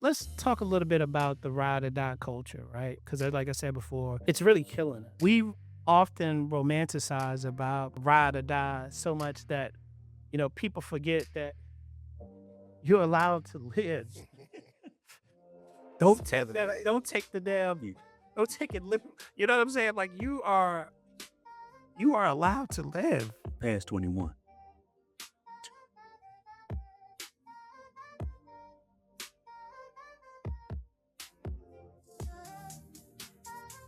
Let's talk a little bit about the ride or die culture, right? Because, like I said before, it's really killing it. We often romanticize about ride or die so much that people forget that you're allowed to live. Don't take that. Don't take the damn. Don't take it. You know what I'm saying? Like you are allowed to live. Past 21.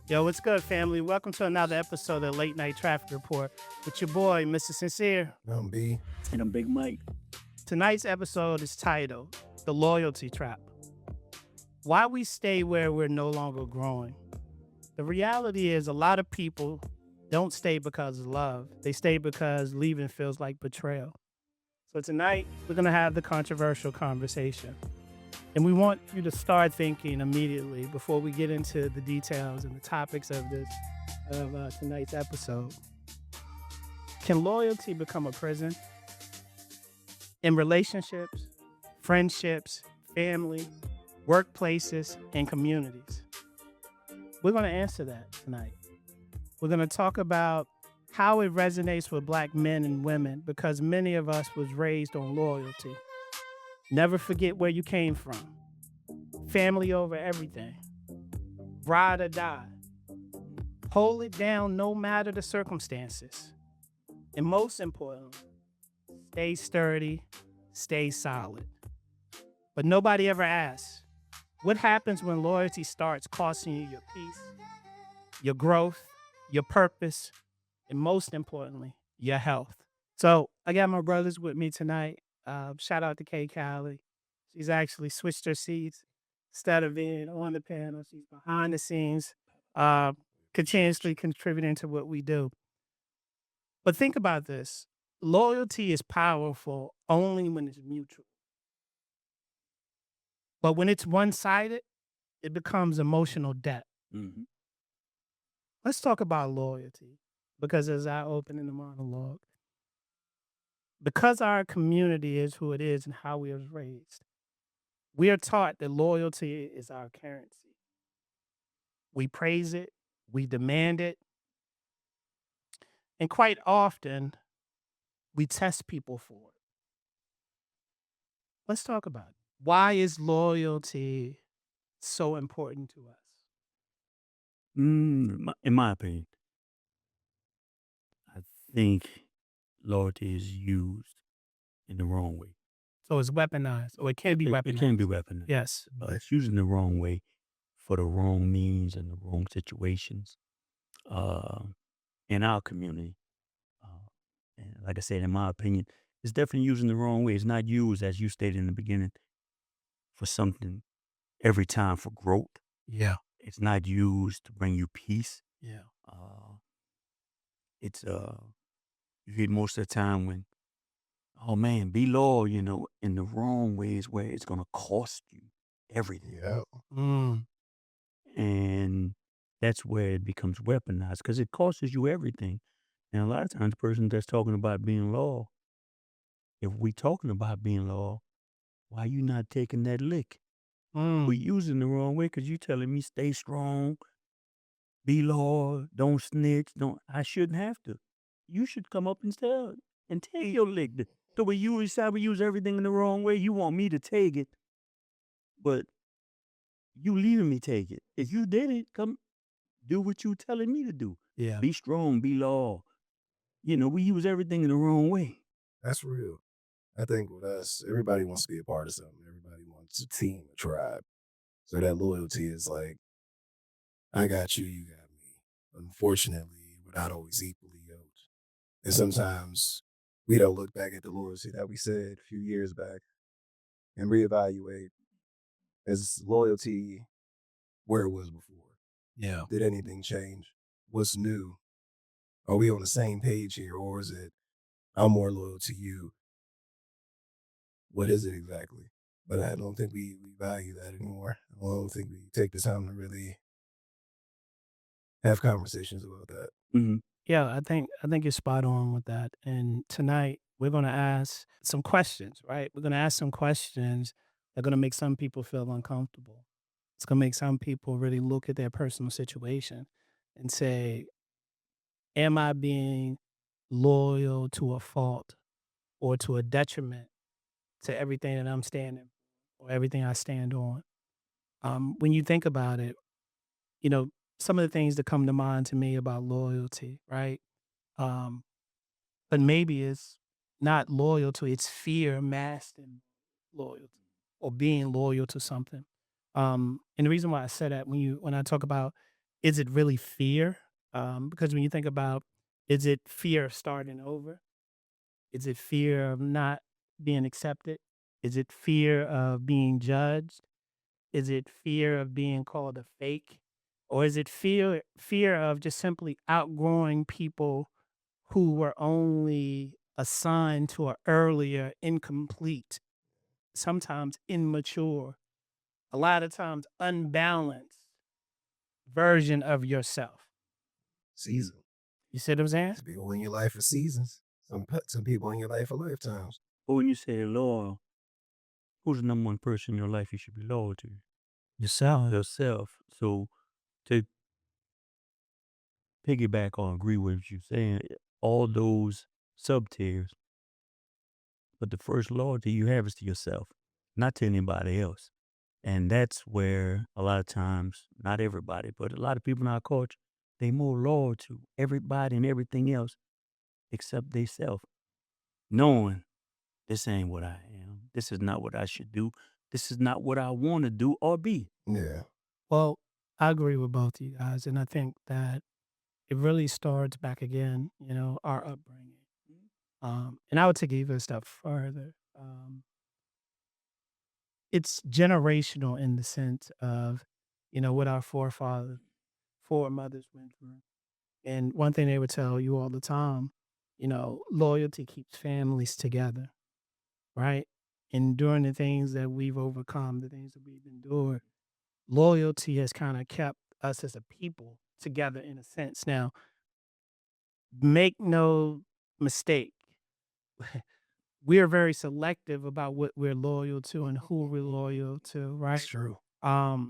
Yo, what's good, family? Welcome to another episode of Late Night Traffic Report with your boy, Mr. Sincere. I'm B. And I'm Big Mike. Tonight's episode is titled The Loyalty Trap. Why we stay where we're no longer growing. The reality is a lot of people don't stay because of love. They stay because leaving feels like betrayal. So tonight, we're going to have the controversial conversation. And we want you to start thinking immediately before we get into the details and the topics of tonight's episode. Can loyalty become a prison? In relationships, friendships, family, workplaces, and communities? We're going to answer that tonight. We're going to talk about how it resonates with Black men and women because many of us was raised on loyalty. Never forget where you came from. Family over everything. Ride or die. Hold it down no matter the circumstances. And most importantly, stay sturdy, stay solid. But nobody ever asks, what happens when loyalty starts costing you your peace, your growth, your purpose, and most importantly, your health? So I got my brothers with me tonight. Shout out to Kay Callie. She's actually switched her seats. Instead of being on the panel, she's behind the scenes, continuously contributing to what we do. But think about this. Loyalty is powerful only when it's mutual. But when it's one-sided, it becomes emotional debt. Mm-hmm. Let's talk about loyalty because as I open in the monologue, because our community is who it is and how we was raised, we are taught that loyalty is our currency. We praise it, we demand it, and quite often we test people for it. Let's talk about it. Why is loyalty so important to us? In my opinion, I think loyalty is used in the wrong way. So it's weaponized, or it can be weaponized. It can be weaponized. Yes. It's used in the wrong way for the wrong means and the wrong situations in our community. And like I said, in my opinion, it's definitely used in the wrong way. It's not used, as you stated in the beginning, for something every time for growth. Yeah. It's not used to bring you peace. Yeah. It's you hear most of the time when, oh man, be loyal, in the wrong ways where it's gonna cost you everything. Yeah. And that's where it becomes weaponized because it costs you everything. And a lot of times the person that's talking about being loyal, if we talking about being loyal, why you not taking that lick? We're using the wrong way because you telling me stay strong, be loyal, don't snitch, I shouldn't have to. You should come up and take your lick. So we use everything in the wrong way. You want me to take it, but you leaving me take it. If you did it, come do what you telling me to do. Yeah. Be strong, be loyal. We use everything in the wrong way. That's real. I think with us, everybody wants to be a part of something. Everybody wants a team, a tribe. So that loyalty is like, I got you, you got me. Unfortunately, we're not always equally yoked. And sometimes we don't look back at the loyalty that we said a few years back and reevaluate, is loyalty where it was before? Yeah. Did anything change? What's new? Are we on the same page here? Or is it, I'm more loyal to you? What is it exactly? But I don't think we value that anymore. I don't think we take the time to really have conversations about that. Mm-hmm. Yeah, I think you're spot on with that. And tonight we're going to ask some questions, right? We're going to ask some questions They're going to make some people feel uncomfortable. It's going to make some people really look at their personal situation and say, am I being loyal to a fault or to a detriment to everything that I'm standing or everything I stand on? When you think about it, you know, some of the things that come to mind to me about loyalty, right? Um, but maybe it's not loyalty, it's fear masked in loyalty or being loyal to something. And the reason why I said that when I talk about is it really fear? Because when you think about is it fear of starting over? Is it fear of not being accepted? Is it fear of being judged? Is it fear of being called a fake? Or is it fear of just simply outgrowing people who were only assigned to an earlier, incomplete, sometimes immature, a lot of times unbalanced version of yourself? Season. You see what I'm saying? Some people in your life for seasons. Some people in your life for lifetimes. But when you say loyal, who's the number one person in your life you should be loyal to? Yourself. Yourself. So to piggyback or agree with what you're saying, all those sub-tiers, but the first loyalty you have is to yourself, not to anybody else. And that's where a lot of times, not everybody, but a lot of people in our culture, they more loyal to everybody and everything else except they self, knowing this ain't what I am. This is not what I should do. This is not what I want to do or be. Yeah. Well, I agree with both of you guys. And I think that it really starts back again, our upbringing. And I would take it even a step further. It's generational in the sense of, what our foremothers went through. And one thing they would tell you all the time, loyalty keeps families together, right? And during the things that we've overcome, the things that we've endured, loyalty has kind of kept us as a people together in a sense. Now, make no mistake, we are very selective about what we're loyal to and who we're loyal to, right? That's true.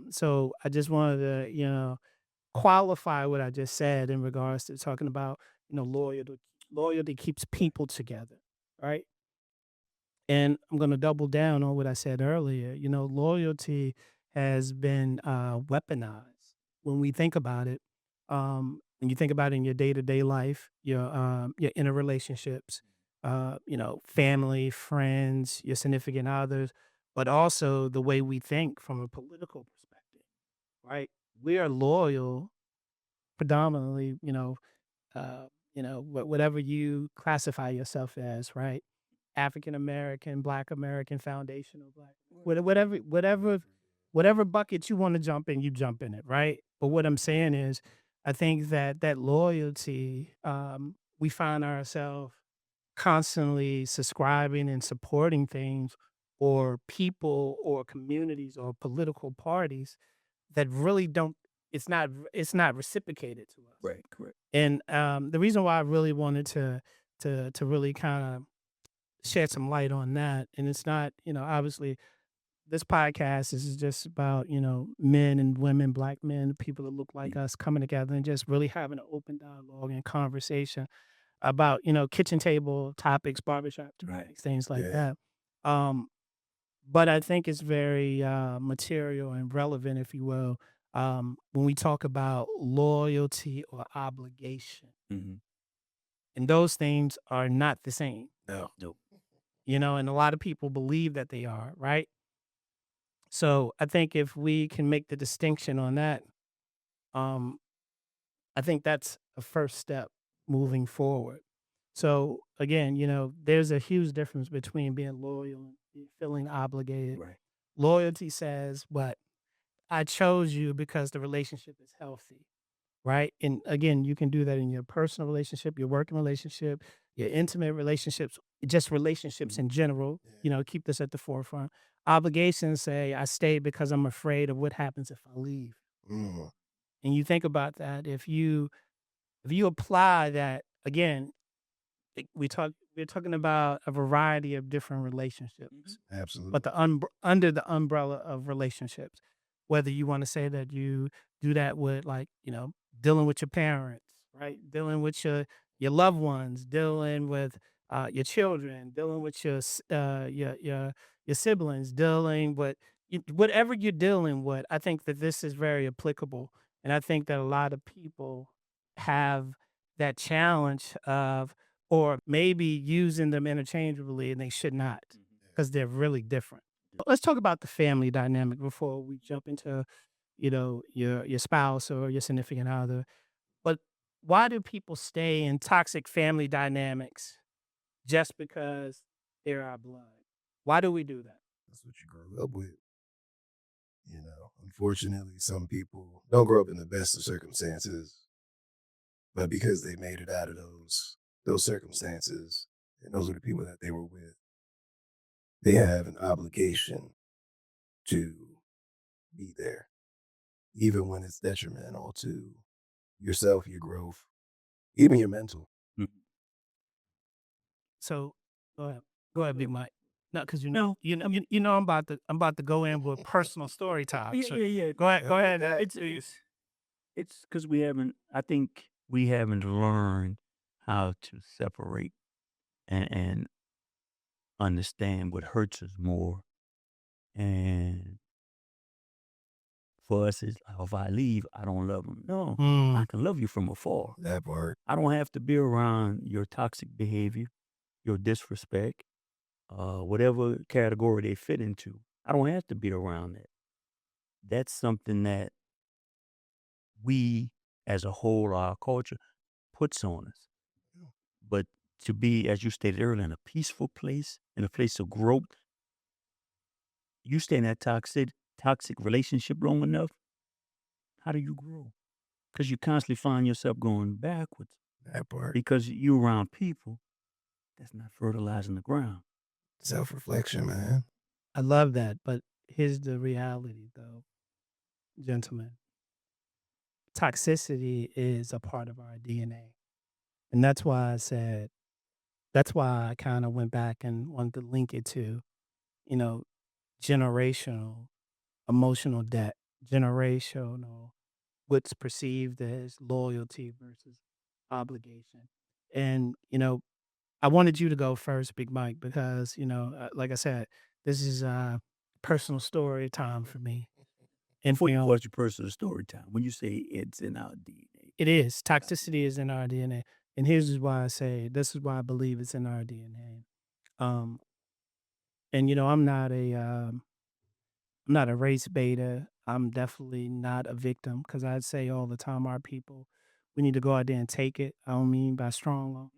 So I just wanted to, qualify what I just said in regards to talking about, loyalty. Loyalty keeps people together, right? And I'm going to double down on what I said earlier. Loyalty has been weaponized. When we think about it, when you think about it in your day to day life, your inner relationships, family, friends, your significant others, but also the way we think from a political perspective, right? We are loyal predominantly, whatever you classify yourself as, right? African American, Black American, foundational Black, whatever bucket you want to jump in, you jump in it, right? But what I'm saying is, I think that loyalty, we find ourselves constantly subscribing and supporting things or people or communities or political parties that really don't. It's not reciprocated to us. Right, correct. And the reason why I really wanted to really kind of shed some light on that, and it's not, obviously this podcast is just about, men and women, Black men, people that look like us coming together and just really having an open dialogue and conversation about, kitchen table topics, barbershop topics, things like Yeah. that. But I think it's very material and relevant, if you will, when we talk about loyalty or obligation. Mm-hmm. And those things are not the same, No. Nope. and a lot of people believe that they are, right? So I think if we can make the distinction on that, um, I think that's a first step moving forward. So again, there's a huge difference between being loyal and feeling obligated. Right. Loyalty says, "But I chose you because the relationship is healthy." Right. And again, you can do that in your personal relationship, your working relationship, your intimate relationships, just relationships in general. Keep this at the forefront. Obligations say, I stay because I'm afraid of what happens if I leave. Mm. And you think about that. If you apply that, again, we we're talking about a variety of different relationships, Absolutely. but under the umbrella of relationships, whether you want to say that you do that with, like, dealing with your parents, right? Dealing with your loved ones, dealing with your children, dealing with your siblings, dealing with whatever you're dealing with. I think that this is very applicable, and I think that a lot of people have that challenge of, or maybe using them interchangeably, and they should not, because they're really different. But let's talk about the family dynamic before we jump into, your spouse or your significant other. But why do people stay in toxic family dynamics just because they're our blood? Why do we do that? That's what you grew up with. Unfortunately, some people don't grow up in the best of circumstances, but because they made it out of those circumstances, and those are the people that they were with, they have an obligation to be there, even when it's detrimental to yourself, your growth, even your mental. Mhm. So go ahead, Big Mike. No, because No. I'm about to go in with personal story time. Yeah, So yeah, yeah. go ahead. It's because we haven't. I think we haven't learned how to separate and understand what hurts us more. And for us, it's like, if I leave, I don't love them. No, I can love you from afar. That part. I don't have to be around your toxic behavior, your disrespect, whatever category they fit into. I don't have to be around that. That's something that we, as a whole, our culture, puts on us. But to be, as you stated earlier, in a peaceful place, in a place of growth, you stay in that toxic relationship long enough, how do you grow? Because you constantly find yourself going backwards That part. because you're around people that's not fertilizing the ground. Self-reflection, man. I love that, but here's the reality, though, gentlemen. Toxicity is a part of our DNA, and that's why I kind of went back and wanted to link it to, you know, generational emotional debt, generational what's perceived as loyalty versus obligation. And, I wanted you to go first, Big Mike, because, like I said, this is personal story time for me. And, Before you watch your personal story time, when you say it's in our DNA, it is. Toxicity is in our DNA. And here's why I say, this is why I believe it's in our DNA. And, I'm not a race beta. I'm definitely not a victim, because I'd say all the time, our people, we need to go out there and take it. I don't mean by strong arm.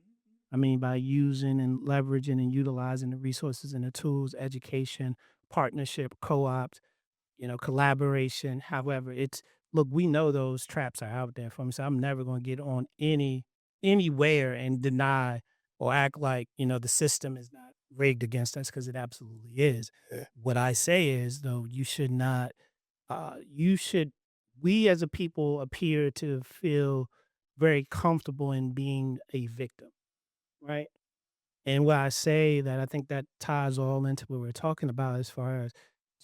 I mean by using and leveraging and utilizing the resources and the tools, education, partnership, co-ops, collaboration. However, look, we know those traps are out there for me. So I'm never going to get on anywhere and deny or act like, the system is not rigged against us, because it absolutely is. Yeah. What I say is, though, you should not, we as a people appear to feel very comfortable in being a victim, right? And what I say that I think that ties all into what we're talking about as far as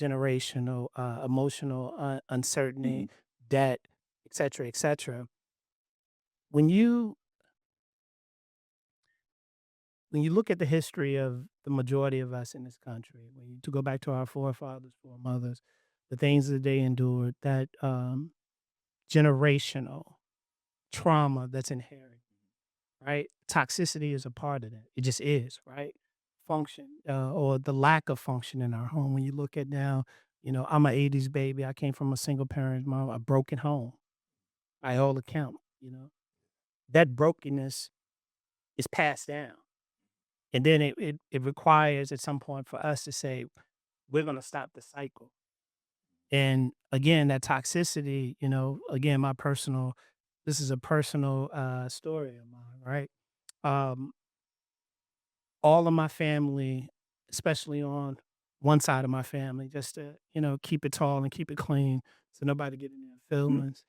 generational, emotional uncertainty, debt, et cetera, et cetera. When you when you look at the history of the majority of us in this country, when you to go back to our forefathers, foremothers, the things that they endured, that generational trauma that's inherent, right? Toxicity is a part of that. It just is, right? Function, or the lack of function in our home. When you look at now, I'm an 80s baby. I came from a single parent mom, a broken home by all account, that brokenness is passed down. And then it requires at some point for us to say, we're going to stop the cycle. And again, that toxicity, again, this is a personal story of mine, right? Um, all of my family, especially on one side of my family, just to, keep it tall and keep it clean so nobody get in their feelings.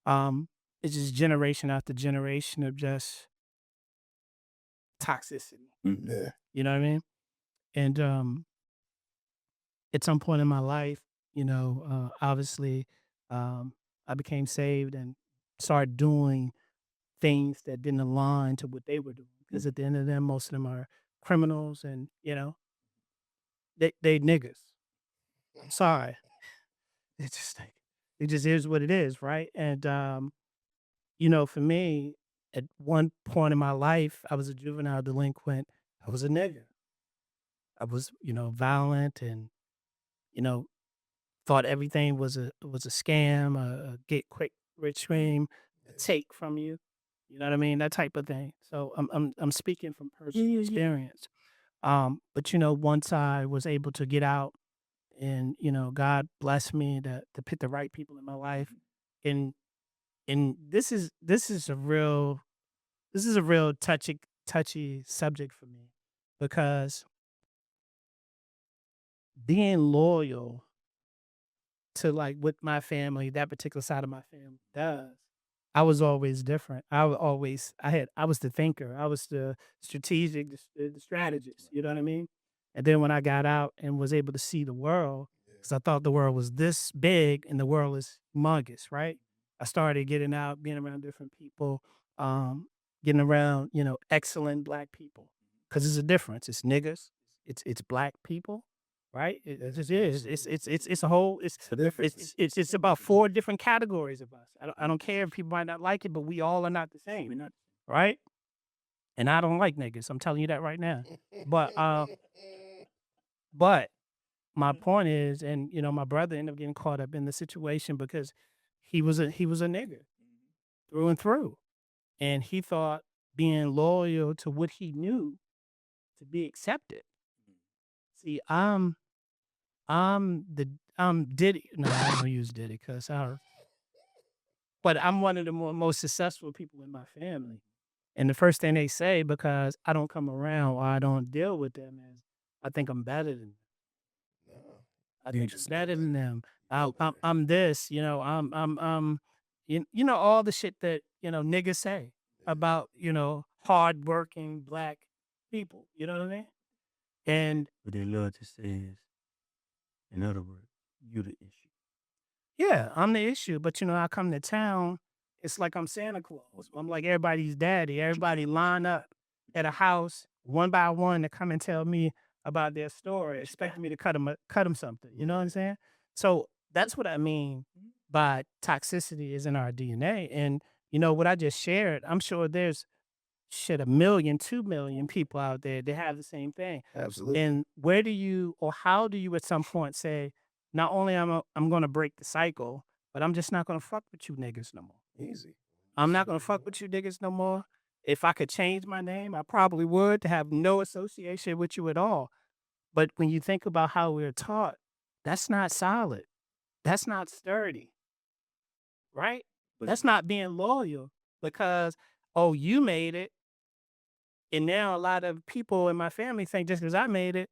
Um, it's just generation after generation of just toxicity. Yeah. You know what I mean? And at some point in my life, obviously, I became saved and started doing things that didn't align to what they were doing. Because at the end of them, most of them are criminals, and they niggas. I'm sorry. It's just like it just is what it is, right? And for me, at one point in my life, I was a juvenile delinquent. I was a nigga. I was, violent and, you know, thought everything was a scam, a get quick rich scheme, a take from you. You know what I mean? That type of thing. So I'm speaking from personal experience. But once I was able to get out and, God blessed me to put the right people in my life. And this is a real touchy subject for me because being loyal to like what my family, that particular side of my family does. I was always different. I was the thinker. I was the strategic, the strategist. You know what I mean? And then when I got out and was able to see the world, because I thought the world was this big and the world is humongous, right? I started getting out, being around different people, um, getting around, excellent black people. Because there's a difference. It's niggas, it's black people, right? It just is. It's a whole. It's about 4 different categories of us. I don't care if people might not like it, but we all are not the same. We're not, right? And I don't like niggas. I'm telling you that right now. But my point is, and my brother ended up getting caught up in the situation because he was a nigga through and through, and he thought being loyal to what he knew to be accepted. See, I'm Diddy. No, I don't use Diddy because but I'm one of the most successful people in my family. And the first thing they say, because I don't come around or I don't deal with them, is I think I'm better than them. No. I think I'm better than them. I'm this, all the shit that, niggas say about, hardworking black people. You know what I mean? And What they love to say is, in other words, you the issue. yeah, I'm the issue. But I come to town, it's like I'm Santa Claus. I'm like everybody's daddy. Everybody line up at a house one by one to come and tell me about their story, expecting me to cut them something. You know what I'm saying? So that's what I mean by toxicity is in our DNA. And what I just shared, I'm sure there's shit 1 million, 2 million people out there that have the same thing. Absolutely. And where do you or how do you at some point say, not only I'm gonna break the cycle, but I'm just not gonna fuck with you niggas no more. Easy. I'm not gonna fuck with you niggas no more. If I could change my name, I probably would to have no association with you at all. But when you think about how we're taught, that's not solid. That's not sturdy, right? That's not being loyal because, oh, you made it. And now a lot of people in my family think just because I made it,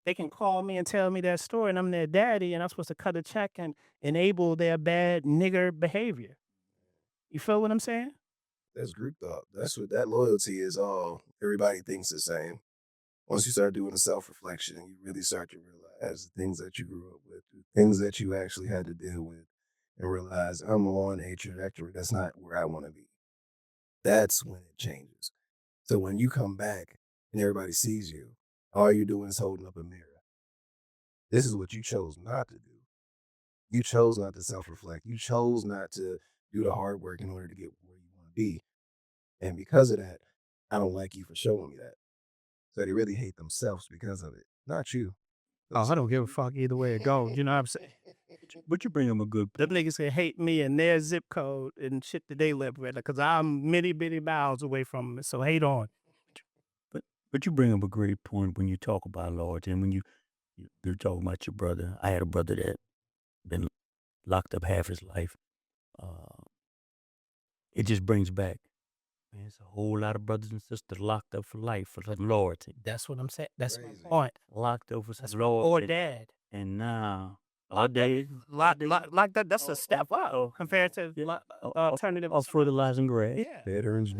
they can call me and tell me that story and I'm their daddy and I'm supposed to cut a check and enable their bad nigger behavior. You feel what I'm saying? That's group thought. That's what that loyalty is all. Everybody thinks the same. Once you start doing a self-reflection, you really start to realize the things that you grew up with, the things that you actually had to deal with, and realize I'm on a trajectory that's not where I want to be. That's when it changes. So when you come back and everybody sees you, all you're doing is holding up a mirror. This is what you chose not to do. You chose not to self-reflect. You chose not to do the hard work in order to get where you want to be. And because of that, I don't like you for showing me that. So they really hate themselves because of it, not you. Oh, I don't give a fuck either way it goes. You know what I'm saying? But you bring them a good Them point. niggas can hate me and their zip code and shit that they live with because I'm many, many miles away from it. So hate on. But you bring up a great point when you talk about loyalty and when you're talking about your brother. I had a brother that been locked up half his life. It just brings back, man, it's a whole lot of brothers and sisters locked up for life for some loyalty. That's what I'm saying. That's Crazy. my point. Locked up for That's some my or loyalty. dad. And now, our day, Like that. That's a step up compared to alternative. of fertilizing grass. Yeah. Veterans,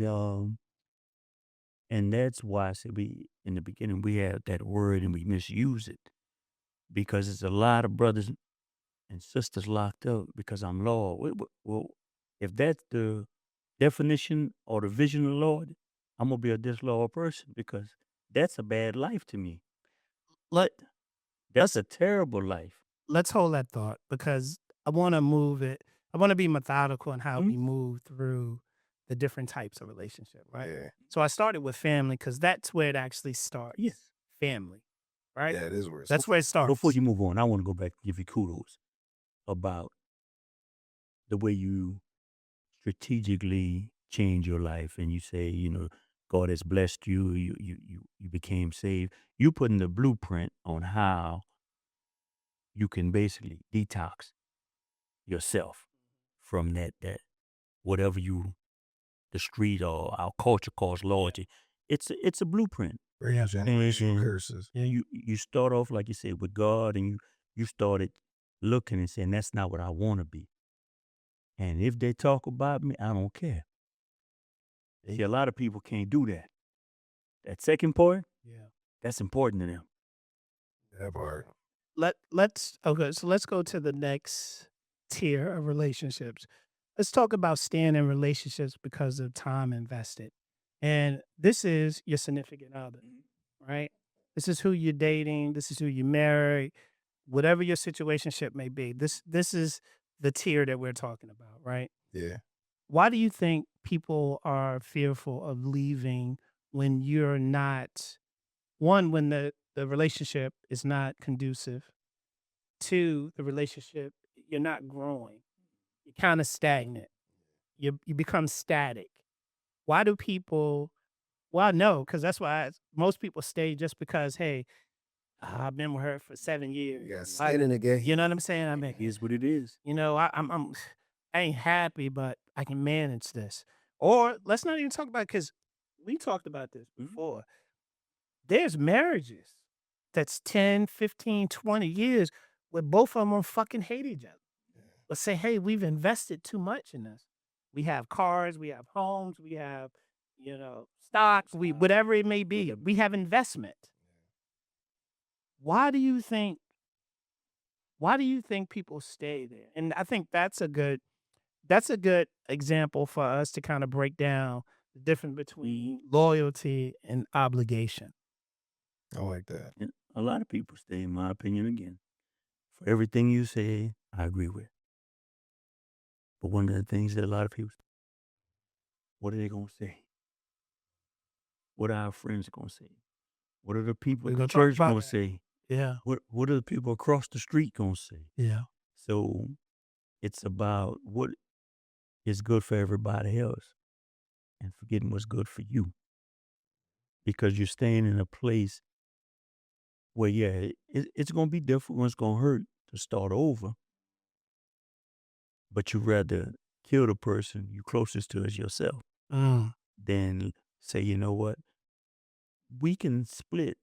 And that's why I said in the beginning, we have that word and we misuse it because there's a lot of brothers and sisters locked up because I'm Lord. Well, if that's the definition or the vision of the Lord, I'm going to be a disloyal person because that's a bad life to me. Let That's a terrible life. let's hold that thought because I want to move it. I want to be methodical in how we move through the different types of relationship, right? Yeah. So I started with family because that's where it actually starts. Yes. Family, right? Yeah, it is where it's That's where it starts. Before you move on, I want to go back and give you kudos about the way you strategically change your life and you say, God has blessed you, you became saved. You putting the blueprint on how you can basically detox yourself from that whatever the street or our culture calls loyalty. It's a blueprint. generational curses. You start off, like you said, with God, and you started looking and saying, that's not what I want to be. And if they talk about me, I don't care. See, a lot of people can't do that. That second part, that's important to them. That part. Let's go to the next tier of relationships. Let's talk about staying in relationships because of time invested. And this is your significant other, right? This is who you're dating, this is who you marry, whatever your situationship may be. This is the tier that we're talking about, right? Yeah. Why do you think people are fearful of leaving when you're not when the relationship is not conducive? Two, the relationship, you're not growing. You're kind of stagnant. You become static. Why do people? Well, no, because that's why most people stay just because, hey, I've been with her for 7 years. You got skin in the game. You know what I'm saying? I mean, It is what it is. I ain't happy, but I can manage this. Or let's not even talk about because we talked about this before. There's marriages that's 10, 15, 20 years where both of them fucking hate each other. But say, hey, we've invested too much in this. We have cars, we have homes, we have, stocks, whatever it may be. We have investment. Why do you think people stay there? And I think that's a good example for us to kind of break down the difference between loyalty and obligation. I like that. And a lot of people stay, in my opinion, again. For everything you say, I agree with. But one of the things that a lot of people, what are they going to say? What are our friends going to say? What are the people at the church going to say? Yeah. What are the people across the street going to say? Yeah. So it's about what is good for everybody else and forgetting what's good for you. Because you're staying in a place where, it's going to be difficult. It's going to hurt to start over. But you rather kill the person you closest to as yourself than say, you know what? We can split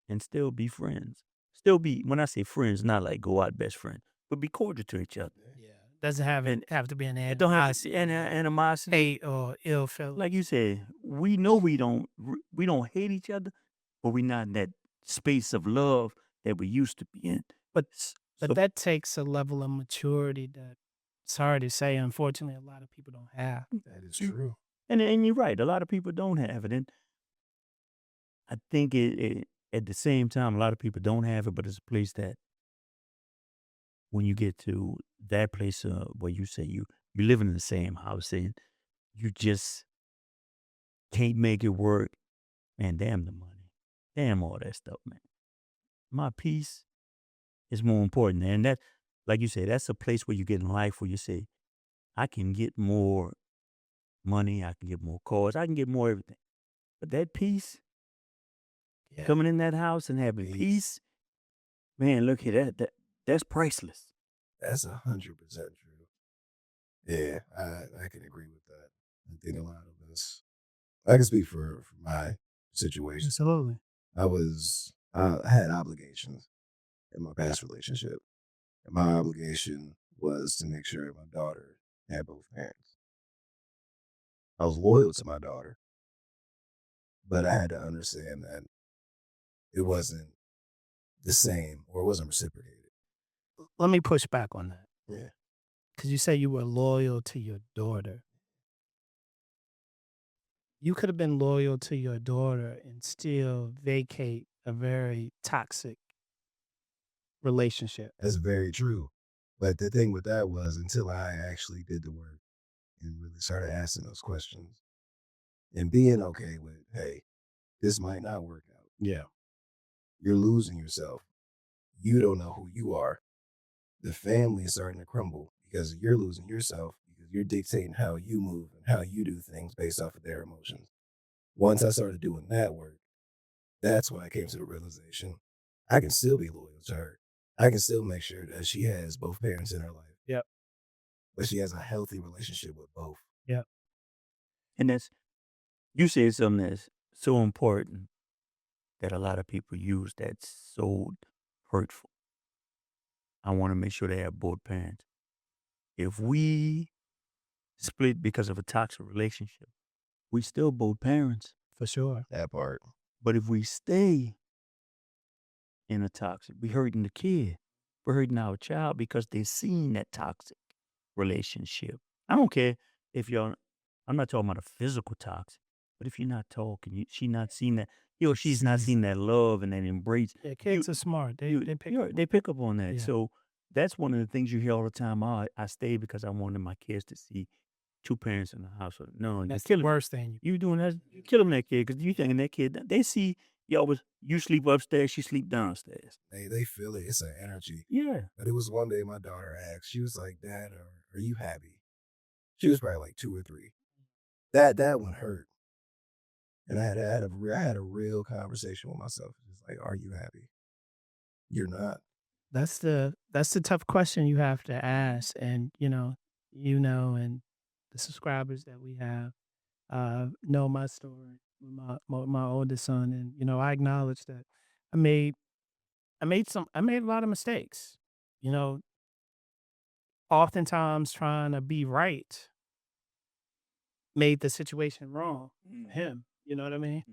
and still be friends. Still be, when I say friends, not like go out best friend, but be cordial to each other. Yeah. Doesn't have to be an It don't have to be animosity. hate or ill feeling. Like you said, we know we don't hate each other, but we're not in that space of love that we used to be in. But that takes a level of maturity that, sorry to say, unfortunately, a lot of people don't have. That is true. And you're right. A lot of people don't have it. And I think it at the same time, a lot of people don't have it, but it's a place that when you get to that place where you say you living in the same house and you just can't make it work, man, damn the money. Damn all that stuff, man. My peace is more important. And that, like you say, that's a place where you get in life where you say, I can get more money, I can get more cars, I can get more everything. But that peace, coming in that house and having peace, man, look at that. That's priceless. That's 100% true. Yeah, I can agree with that. I think a lot of us, I can speak for my situation. Absolutely. I had obligations in my past relationship. And my obligation was to make sure my daughter had both parents. I was loyal to my daughter. but I had to understand that it wasn't the same or it wasn't reciprocated. Let me push back on that Yeah. because you say you were loyal to your daughter. You could have been loyal to your daughter and still vacate a very toxic relationship. That's very true. But the thing with that was until I actually did the work and really started asking those questions and being okay with, hey, this might not work out. Yeah. You're losing yourself. You don't know who you are. The family is starting to crumble because you're losing yourself because you're dictating how you move and how you do things based off of their emotions. Once I started doing that work, that's when I came to the realization I can still be loyal to her. I can still make sure that she has both parents in her life, Yep. but she has a healthy relationship with both. Yep. And you said something that's so important that a lot of people use that's so hurtful. I want to make sure they have both parents. If we split because of a toxic relationship, we still both parents. For sure. That part. But if we stay in a toxic, we hurting the kid. We're hurting our child because they're seeing that toxic relationship. I don't care if you're, I'm not talking about a physical toxic, but if you're not talking, she not seeing that, he or she's not seeing that love and that embrace. Yeah, kids are smart. They pick up on that. Yeah. So that's one of the things you hear all the time. Oh, I stayed because I wanted my kids to see two parents in the house. No, you're That's the killing. worst thing. You doing that? You killing that kid because you thinking that kid. They see you sleep upstairs, she sleep downstairs. They feel it. It's an energy. Yeah. But it was one day my daughter asked, she was like, Dad, are you happy? She was probably like 2 or 3. That one hurt. And I had a real conversation with myself. It's like, are you happy? You're not. That's the tough question you have to ask, and and the subscribers that we have know my story with my oldest son, and I acknowledge that I made I made a lot of mistakes. You know, Oftentimes trying to be right made the situation wrong for him. You know what I mean?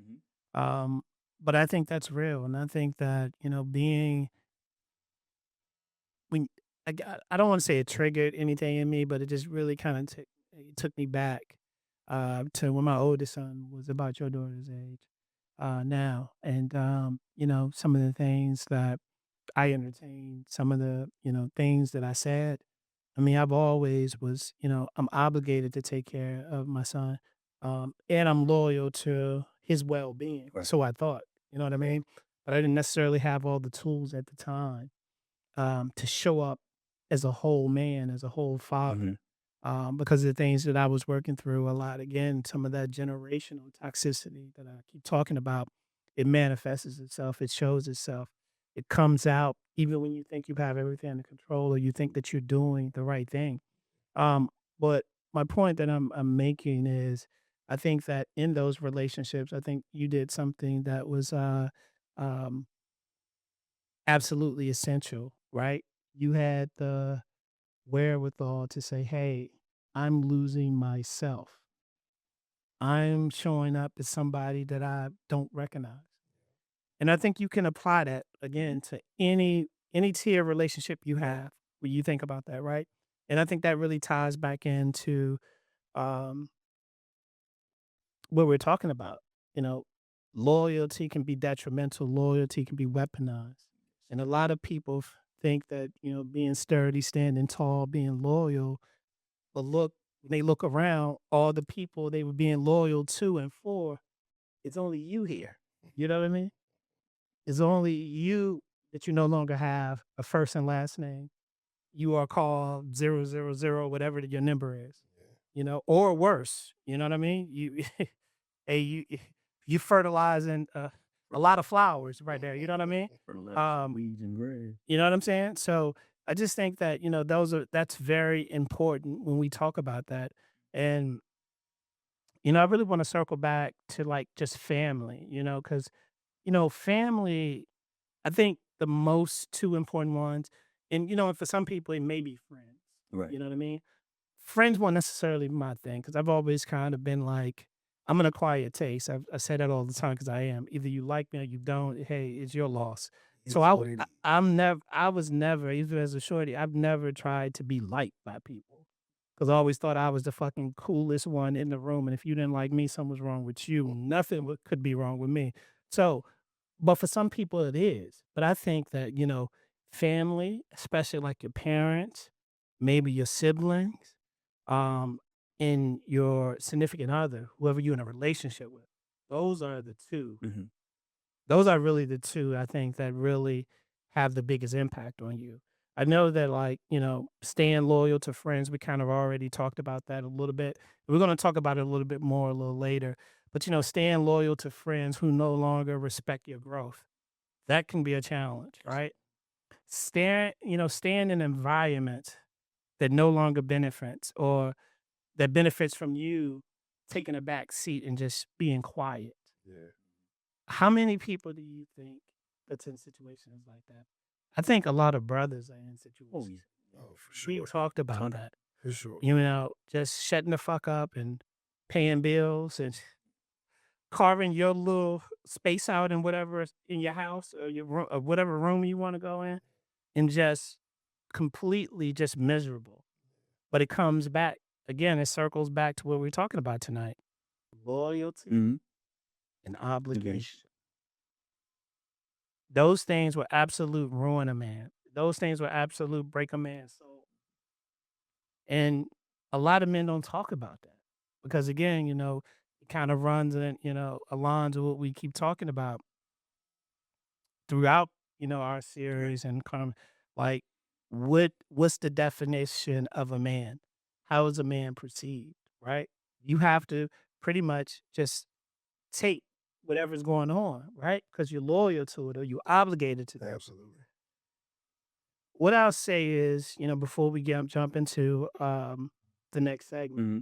Um, but I think that's real, and I think that being when I don't want to say it triggered anything in me, but it just really kind of took me back to when my oldest son was about your daughter's age now, and some of the things that I entertained, some of the things that I said. I mean, I've always was I'm obligated to take care of my son, and I'm loyal to his well being. Right. So I thought, you know what I mean, but I didn't necessarily have all the tools at the time to show up as a whole man, as a whole father, because of the things that I was working through a lot. Again, some of that generational toxicity that I keep talking about, it manifests itself, it shows itself, it comes out even when you think you have everything under control or you think that you're doing the right thing. But my point that I'm making is, I think that in those relationships, I think you did something that was um, absolutely essential, right? You had the wherewithal to say, "Hey, I'm losing myself. I'm showing up as somebody that I don't recognize." And I think you can apply that again to any tier relationship you have when you think about that, right? And I think that really ties back into um, what we're talking about. You know, Loyalty can be detrimental. Loyalty can be weaponized, and a lot of people think that being sturdy, standing tall, being loyal. But look, when they look around, all the people they were being loyal to and for, it's only you here. You know what I mean? It's only you that you no longer have a first and last name. You are called 000, whatever your number is, or worse. You know what I mean? Hey, you fertilizing a lot of flowers right there. You know what I mean? Weeds and grass. You know what I'm saying? So I just think that that's very important when we talk about that. And I really want to circle back to like just family, because family, I think the most two important ones, and for some people it may be friends. Right. You know what I mean? Friends weren't necessarily my thing because I've always kind of been like, I'm an acquired taste. I say that all the time because I am. Either you like me or you don't. Hey, it's your loss. So It's what it is. I was never, even as a shorty, I've never tried to be liked by people because I always thought I was the fucking coolest one in the room. And if you didn't like me, something was wrong with you. Nothing could be wrong with me. So, but for some people it is. But I think that, family, especially like your parents, maybe your siblings, um, and your significant other, whoever you're in a relationship with, those are the 2. Mm-hmm. Those are really the 2 I think that really have the biggest impact on you. I know that like, staying loyal to friends, we kind of already talked about that a little bit. We're going to talk about it a little bit more a little later. But staying loyal to friends who no longer respect your growth, that can be a challenge, right? Staying in environments that no longer benefits or that benefits from you taking a back seat and just being quiet. Yeah. How many people do you think that's in situations like that? I think a lot of brothers are in situations. Oh, for We sure. talked about Ton. that. For sure. Just shutting the fuck up and paying bills and carving your little space out in whatever is in your house or your room or whatever room you want to go in and just completely just miserable. But it comes back again, it circles back to what we're talking about tonight. Loyalty Mm-hmm. and obligation. Those things will absolute ruin a man. Those things will absolute break a man's soul. And a lot of men don't talk about that because again, it kind of runs in, aligns with what we keep talking about throughout, our series and like what's the definition of a man? How is a man perceived, right? You have to pretty much just take whatever's going on, right? Because you're loyal to it or you're obligated to that. Absolutely. What I'll say is, before we jump into the next segment, Mm-hmm.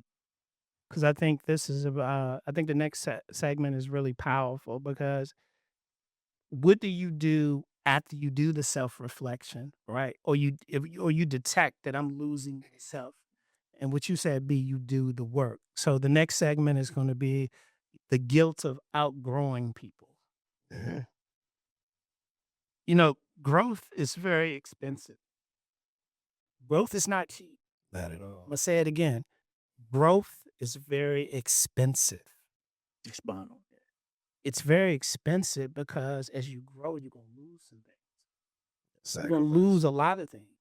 because I think this is I think the next segment is really powerful because what do you do after you do the self reflection, right? Or you detect that I'm losing myself, and what you said, B, you do the work. So the next segment is going to be the guilt of outgrowing people. Yeah. Growth is very expensive. Growth is not cheap. Not at I'm all. gonna say it again. Growth is very expensive. Expound on that. It's very expensive because as you grow, you're gonna lose some things. You're gonna Sacrifice. lose a lot of things.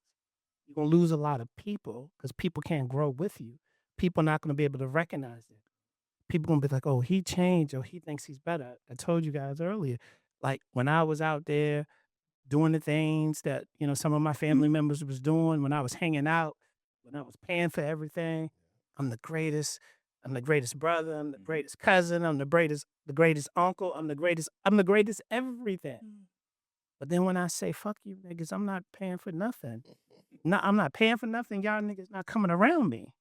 You're gonna lose a lot of people because people can't grow with you. People are not gonna be able to recognize it. People gonna be like, "Oh, he changed," or "He thinks he's better." I told you guys earlier, like when I was out there doing the things that some of my family members was doing, when I was hanging out, when I was paying for everything, I'm the greatest. I'm the greatest brother. I'm the greatest cousin. I'm the greatest uncle. I'm the greatest. I'm the greatest everything. But then when I say fuck you niggas, I'm not paying for nothing. No, I'm not paying for nothing. Y'all niggas not coming around me.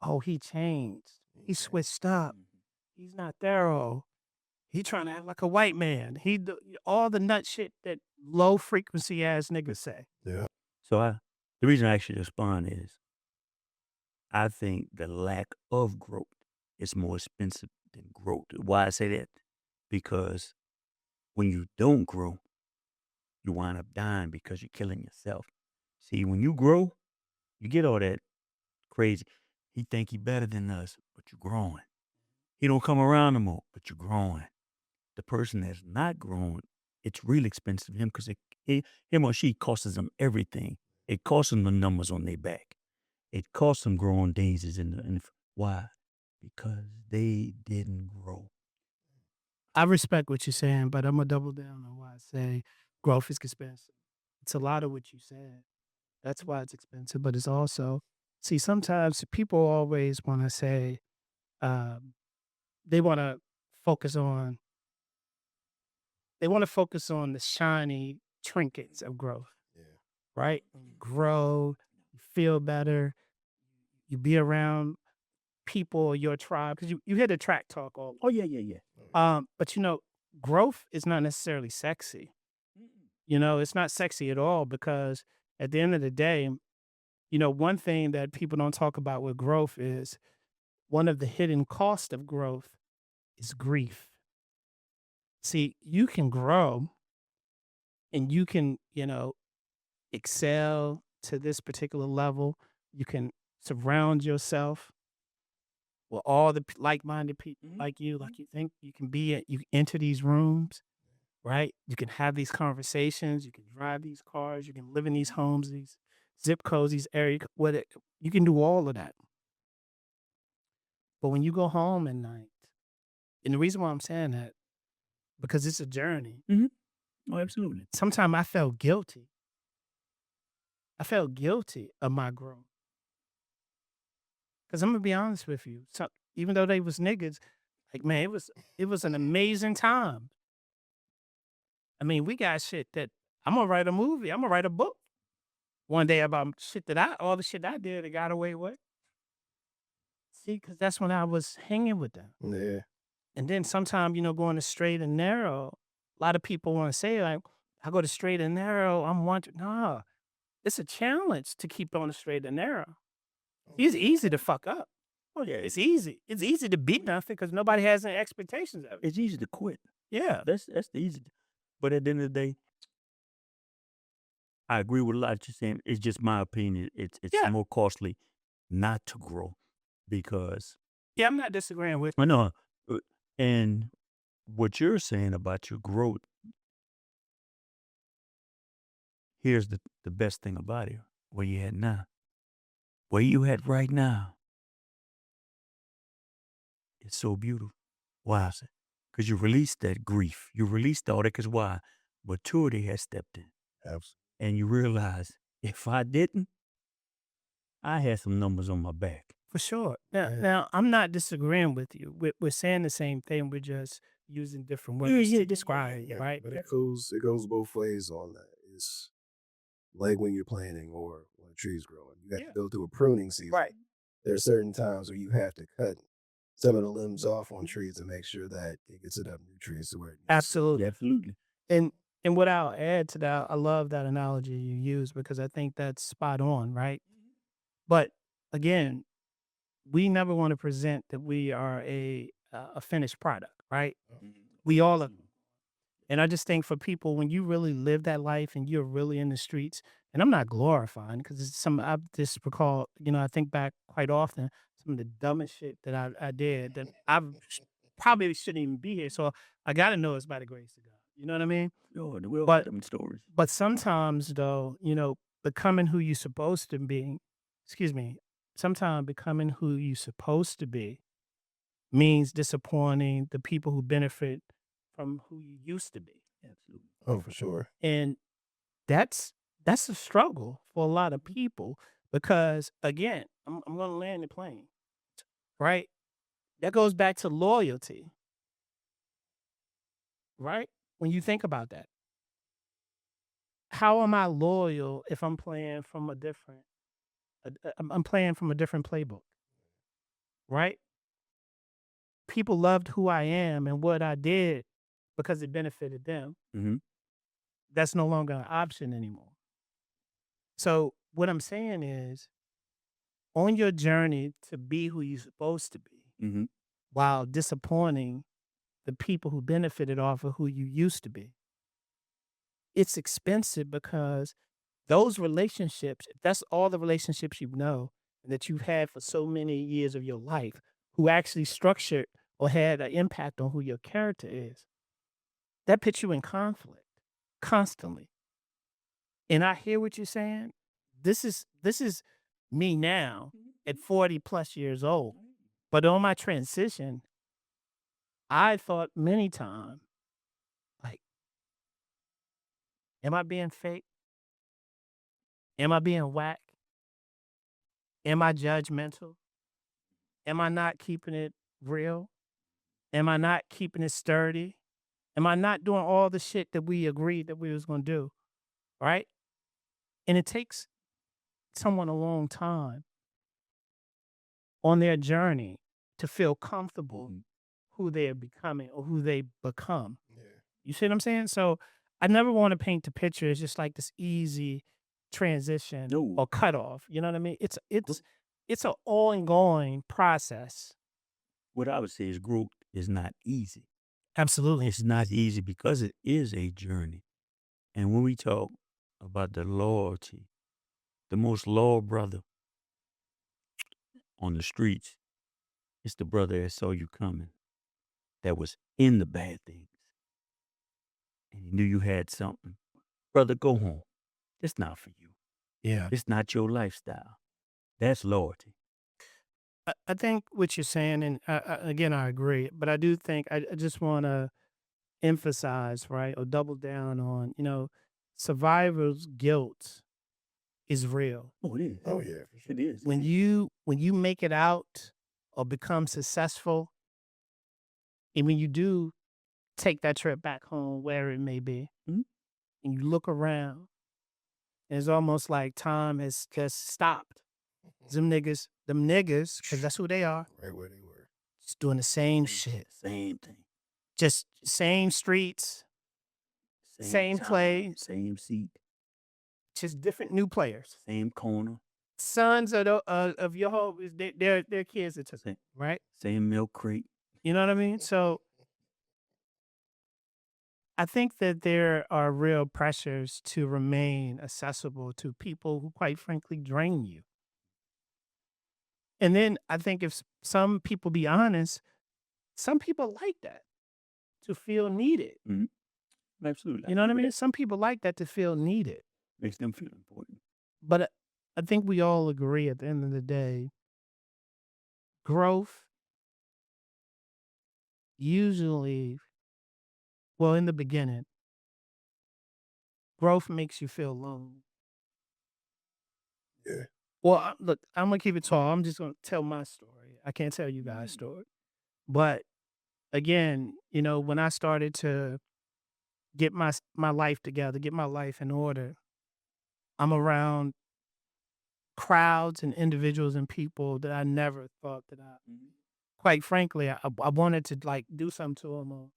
Oh, he changed. He switched up. He's not thorough. He trying to act like a white man. All the nut shit that low frequency ass niggas say. Yeah. So the reason I actually respond is I think the lack of growth is more expensive than growth. Why I say that? Because when you don't grow, you wind up dying because you're killing yourself. See, when you grow, you get all that crazy. He think he better than us, but you're growing. He don't come around no more, but you're growing. The person that's not growing, it's really expensive to him because him or she costs them everything. It costs them the numbers on their back. It costs them growing daisies why? Because they didn't grow. I respect what you're saying, but I'm gonna double down on why I say growth is expensive. It's a lot of what you said. That's why it's expensive, but it's also sometimes people always want to say they want to focus on the shiny trinkets of growth, Yeah. right? When you grow, you feel better, you be around people, your tribe, because you hear the track talk all. Oh, yeah. But growth is not necessarily sexy. It's not sexy at all because at the end of the day, one thing that people don't talk about with growth is one of the hidden costs of growth is grief. See, you can grow and you can, excel to this particular level. You can surround yourself with all the like-minded people like you think you can be at. You enter these rooms, right? You can have these conversations. You can drive these cars. You can live in these homes, these zip codes, these you can do all of that. But when you go home at night, and the reason why I'm saying that, because it's a journey. Oh, absolutely. Sometimes I felt guilty. I felt guilty of my growth. Because I'm gonna be honest with you, even though they was niggas, like, man, it was an amazing time. I mean, we got shit that I'm gonna write a movie. I'm gonna write a book one day about all the shit I did and got away with. See, because that's when I was hanging with them. Yeah. And then sometimes, going to straight and narrow, a lot of people want to say, like, I go to straight and narrow, I'm wanted. No, it's a challenge to keep on the straight and narrow. It's easy to fuck up. Oh yeah, It's easy. It's easy to be nothing because nobody has any expectations of it. it's easy to quit. Yeah. That's the easy. But at the end of the day, I agree with a lot you're saying. It's just my opinion. It's Yeah. more costly not to grow because Yeah, I'm not disagreeing with I know. And what you're saying about your growth, here's the best thing about it. Where you at now. Where you at right now. It's so beautiful. Why is it? Because you released that grief. You released all that. Because why? Maturity has stepped in. Absolutely. And you realize if I didn't, I had some numbers on my back. For sure. Now, Yeah. now I'm not disagreeing with you. We're saying the same thing. We're just using different words to describe it, right? But it goes both ways on that. It's like when you're planting or when a tree's growing. You have to go through a pruning season. Right. There are certain times where you have to cut some of the limbs off on trees to make sure that it gets enough nutrients to where it needs to. Absolutely. Absolutely. And what I'll add to that, I love that analogy you use because I think that's spot on, right? But again, we never want to present that we are a finished product, right? We all are. And I just think for people, when you really live that life and you're really in the streets, and I'm not glorifying because it's I just recall, I think back quite often, some of the dumbest shit that I did that probably shouldn't even be here. So I got to know it's by the grace of God. You know what I mean? Oh, we'll But- them stories. But sometimes though, becoming who you're supposed to be, sometimes becoming who you're supposed to be means disappointing the people who benefit from who you used to be. Absolutely. Oh, for sure. And that's a struggle for a lot of people because again, I'm going to land the plane, right? That goes back to loyalty, right? When you think about that, how am I loyal if I'm playing from a different, I'm playing from a different playbook, right? People loved who I am and what I did because it benefited them. Mm-hmm. That's no longer an option anymore. So what I'm saying is, on your journey to be who you're supposed to be, Mm-hmm. while disappointing the people who benefited off of who you used to be, it's expensive because those relationships, if that's all the relationships you know and that you've had for so many years of your life, who actually structured or had an impact on who your character is, that puts you in conflict constantly. And I hear what you're saying. This is me now at 40 plus years old. But on my transition, I thought many times, like, am I being fake? Am I being whack? Am I judgmental? Am I not keeping it real? Am I not keeping it sturdy? Am I not doing all the shit that we agreed that we was going to do? Right? And it takes someone a long time on their journey to feel comfortable who they are becoming or who they become. Yeah. You see what I'm saying? So I never want to paint the picture as just like this easy transition No. or cutoff. You know what I mean? It's an ongoing process. What I would say is growth is not easy. Absolutely. It's not easy because it is a journey. And when we talk about the loyalty, the most loyal brother on the streets, it's the brother that saw you coming, that was in the bad things, and he knew you had something. Brother, go home. It's not for you. Yeah. It's not your lifestyle. That's loyalty. I think what you're saying, and again, I agree, but I do think I just want to emphasize, right, or double down on, survivor's guilt is real. Oh, it is. Oh yeah, for sure. It is. When you make it out or become successful, and when you do take that trip back home, where it may be, Mhm. and you look around, and it's almost like time has just stopped. Them niggas, because that's who they are, Right where they were. just doing the same shit. Same thing. Just same streets, Same time, play. Same seat. just different new players. Same corner. Sons of your whole, their kids that took it, Same, right? same milk crate. You know what I mean? So I think that there are real pressures to remain accessible to people who, quite frankly, drain you. And then I think if some people be honest, some people like that, to feel needed. Absolutely. You know what I mean? Some people like that, to feel needed. Makes them feel important. But I think we all agree at the end of the day, growth usually, well, in the beginning, growth makes you feel lonely. Yeah. Well, look, I'm gonna keep it tall. I'm just gonna tell my story. I can't tell you guys' story. But again, when I started to get my life together, get my life in order, I'm around crowds and individuals and people that I never thought that quite frankly, I wanted to like do something to them, or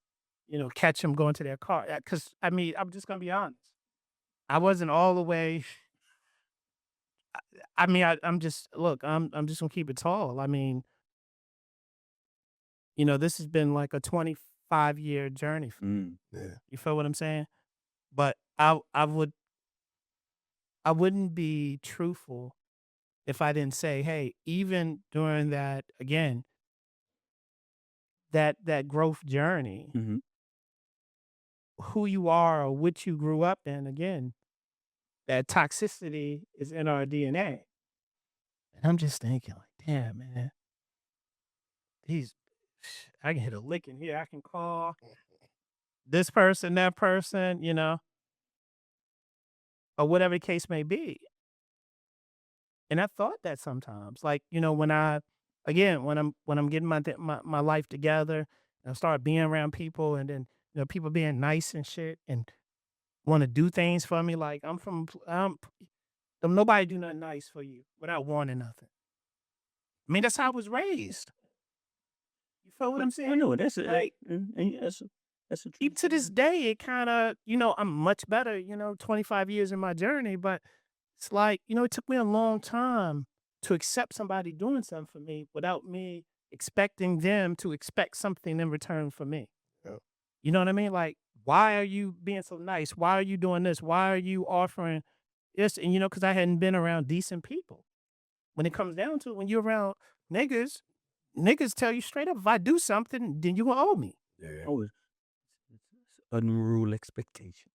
catch them going to their car. Because I mean, I'm just gonna be honest. I wasn't all the way. I mean, I'm just look. I'm just gonna keep it tall. I mean, this has been like a 25-year journey for me. Yeah. You feel what I'm saying? But I wouldn't be truthful if I didn't say, hey, even during that, again, that growth journey, Mm-hmm. who you are or what you grew up in, again, that toxicity is in our DNA. And I'm just thinking, like, damn, man, these, I can hit a lick in here. I can call this person, that person, or whatever the case may be. And I thought that sometimes, like, when I'm getting my life together, and I start being around people, and then people being nice and shit, and want to do things for me. Like don't nobody do nothing nice for you without wanting nothing. I mean, that's how I was raised. You feel what I'm I saying? know that's a Like, that's a true even to this day, it kind of, I'm much better, 25 years in my journey, but it's like, it took me a long time to accept somebody doing something for me without me expecting them to expect something in return for me. Yeah. You know what I mean? Like, why are you being so nice? Why are you doing this? Why are you offering this? And, because I hadn't been around decent people. When it comes down to it, when you're around niggas tell you straight up, if I do something, then you gonna owe me. Yeah. Oh, it's unruled expectation.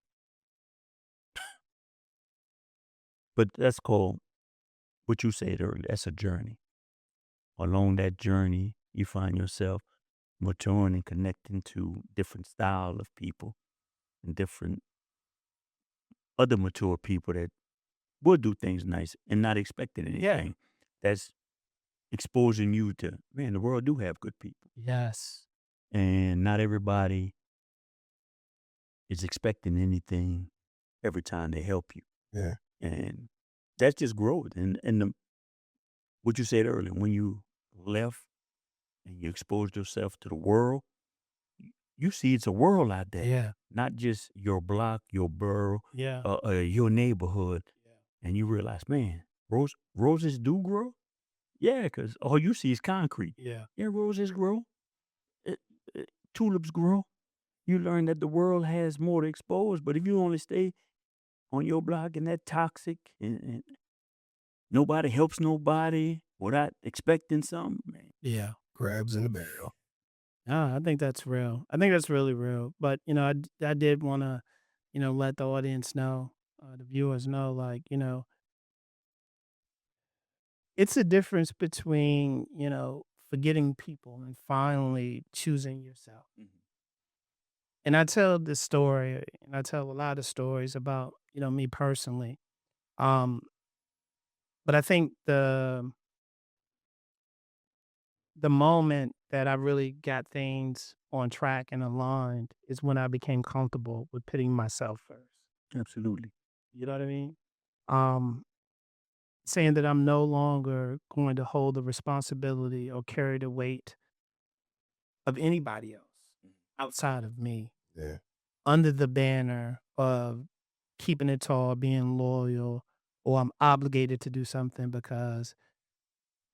But that's called what you said earlier. That's a journey. Along that journey, you find yourself maturing and connecting to different style of people and different other mature people that will do things nice and not expecting anything. Yeah. That's exposing you to, man, the world do have good people. Yes. And not everybody is expecting anything every time they help you. Yeah. And that's just growth. And what you said earlier, when you left and you exposed yourself to the world, you see it's a world out there. Yeah. Not just your block, your borough, Yeah. your neighborhood. And you realize, man, roses do grow? Yeah, because all you see is concrete. Yeah. Yeah, roses grow. tulips grow. You learn that the world has more to expose. But if you only stay on your block and that toxic and nobody helps nobody without expecting something, man. Yeah. Crabs in the barrel. I think that's real. I think that's really real. But, I did want to, let the audience know, the viewers know, like, it's a difference between, forgetting people and finally choosing yourself. And I tell this story, and I tell a lot of stories about, me personally. Um, but I think the moment that I really got things on track and aligned is when I became comfortable with putting myself first. Absolutely. You know what I mean? Um, Saying that I'm no longer going to hold the responsibility or carry the weight of anybody else outside of me Yeah. under the banner of keeping it tall, being loyal, or I'm obligated to do something because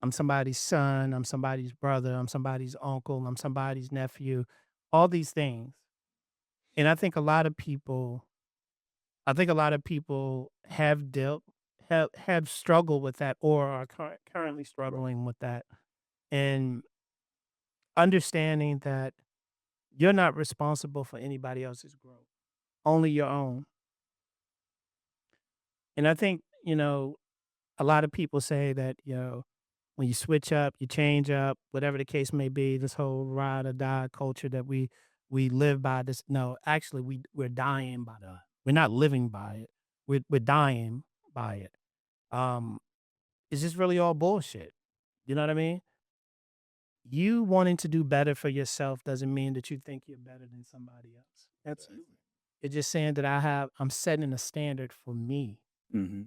I'm somebody's son, I'm somebody's brother, I'm somebody's uncle, I'm somebody's nephew, all these things. And I think a lot of people have struggled with that or are currently struggling with that. And understanding that you're not responsible for anybody else's growth, only your own. And I think, a lot of people say that, when you switch up, you change up, whatever the case may be, this whole ride or die culture that we live by this. No, actually we're dying by we're not living by it. We're dying by it. Um, it's just really all bullshit. You know what I mean? You wanting to do better for yourself doesn't mean that you think you're better than somebody else. Absolutely. It's just saying that I'm setting a standard for me, Mm-hmm.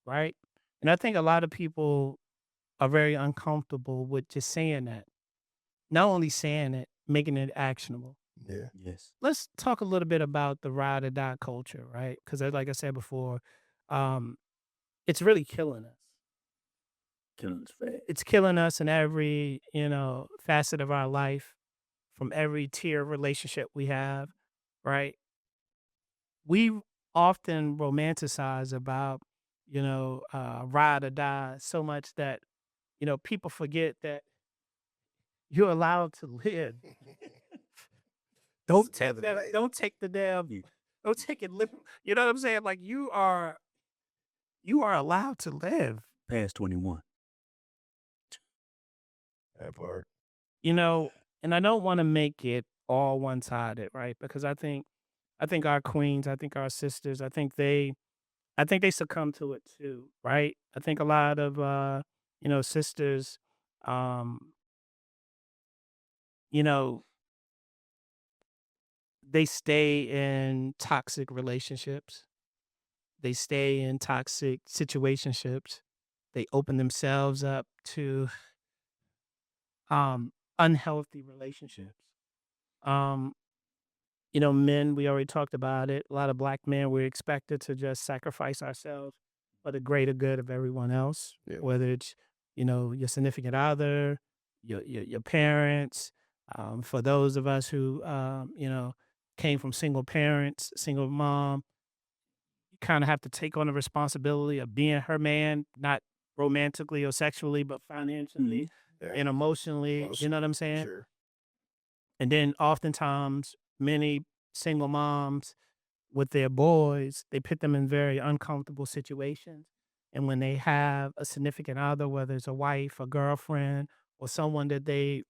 right? And I think a lot of people are very uncomfortable with just saying that. Not only saying it, making it actionable. Yeah. Yes. Let's talk a little bit about the ride or die culture, right? Because like I said before, um, it's really killing us. Killing us fast. It's killing us in every, facet of our life, from every tier of relationship we have, right? We often romanticize about, ride or die so much that, people forget that you're allowed to live. Don't take that. Don't take the damn. Don't take it. You know what I'm saying? Like you are allowed to live. Past 21. That part. And I don't want to make it all one sided, right? Because I think our queens, I think our sisters, I think they succumb to it too, right? I think a lot of sisters, um, you know, they stay in toxic relationships. They stay in toxic situationships. They open themselves up to unhealthy relationships. Um, Men, we already talked about it. A lot of black men, we're expected to just sacrifice ourselves for the greater good of everyone else, Yeah. whether it's, your significant other, your parents. For those of us who, came from single parents, single mom, you kind of have to take on the responsibility of being her man, not romantically or sexually, but financially Yeah. and emotionally. You know what I'm saying? Sure. And then oftentimes, many single moms with their boys, they put them in very uncomfortable situations. And when they have a significant other, whether it's a wife, a girlfriend, or someone that they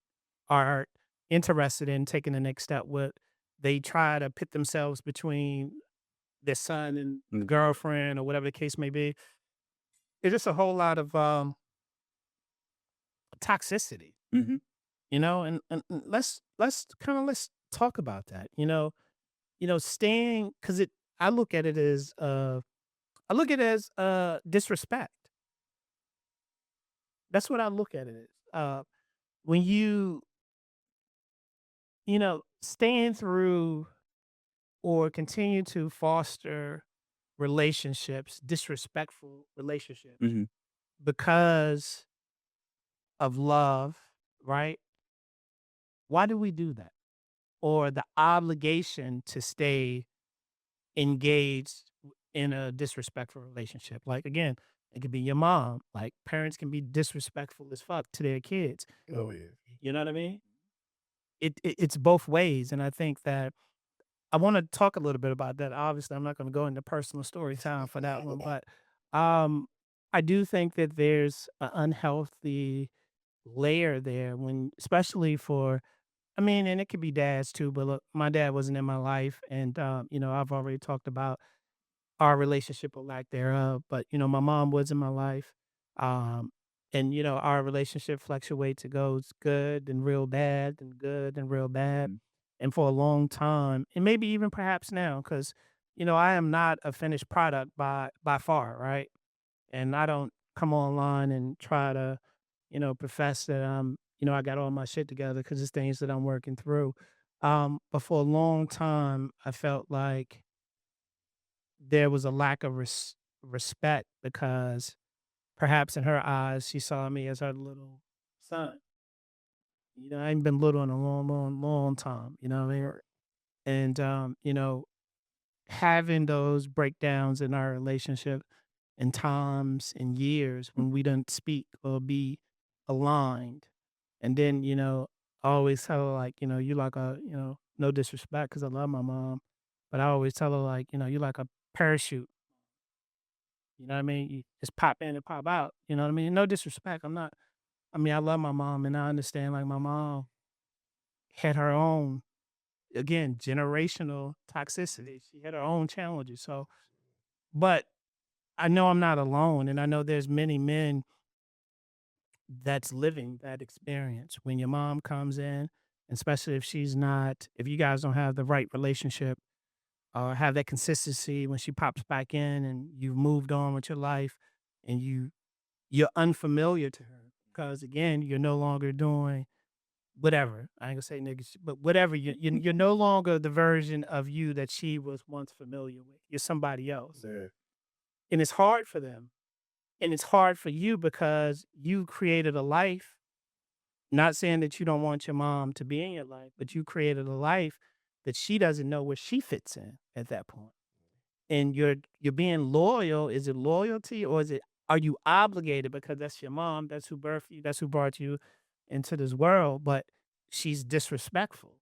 are interested in taking the next step with, they try to put themselves between their son and the girlfriend or whatever the case may be. It's just a whole lot of toxicity, Mm-hmm. and let's talk about that. Staying because it I look at it as disrespect. That's what I look at it as. When staying through or continue to foster relationships, disrespectful relationships, Mm-hmm. because of love, right? Why do we do that? or the obligation to stay engaged in a disrespectful relationship. Like again, it could be your mom. Like parents can be disrespectful as fuck to their kids. Oh yeah. You know what I mean? It's both ways, and I think that I want to talk a little bit about that. Obviously, I'm not going to go into personal story time for that one, but um, I do think that there's an unhealthy layer there when, especially for, I mean, and it could be dads too. But look, my dad wasn't in my life, and I've already talked about our relationship or lack thereof. But my mom was in my life, um, and our relationship fluctuates. It goes good and real bad, and good and real bad, and for a long time, and maybe even perhaps now, because I am not a finished product by far, right? And I don't come online and try to profess that I got all my shit together because it's things that I'm working through. But for a long time, I felt like there was a lack of respect because perhaps in her eyes, she saw me as her little son. I ain't been little in a long, long, long time. You know what I mean? And having those breakdowns in our relationship and times and years when we don't speak or be aligned, and then I always tell her like you like a no disrespect because I love my mom, but I always tell her like you like a parachute. You know what I mean? You just pop in and pop out. You know what I mean? No disrespect. I'm not. I mean, I love my mom, and I understand like my mom had her own, again, generational toxicity. She had her own challenges. So, but I know I'm not alone, and I know there's many men that's living that experience. When your mom comes in, especially if she's not, if you guys don't have the right relationship or have that consistency when she pops back in and you've moved on with your life and you're unfamiliar to her because again, you're no longer doing whatever. I ain't gonna say niggas, but whatever. You're no longer the version of you that she was once familiar with. You're somebody else, Yeah. and it's hard for them, and it's hard for you because you created a life. Not saying that you don't want your mom to be in your life, but you created a life that she doesn't know where she fits in at that point. And you're being loyal. Is it loyalty or is it are you obligated because that's your mom, that's who birthed you, that's who brought you into this world, but she's disrespectful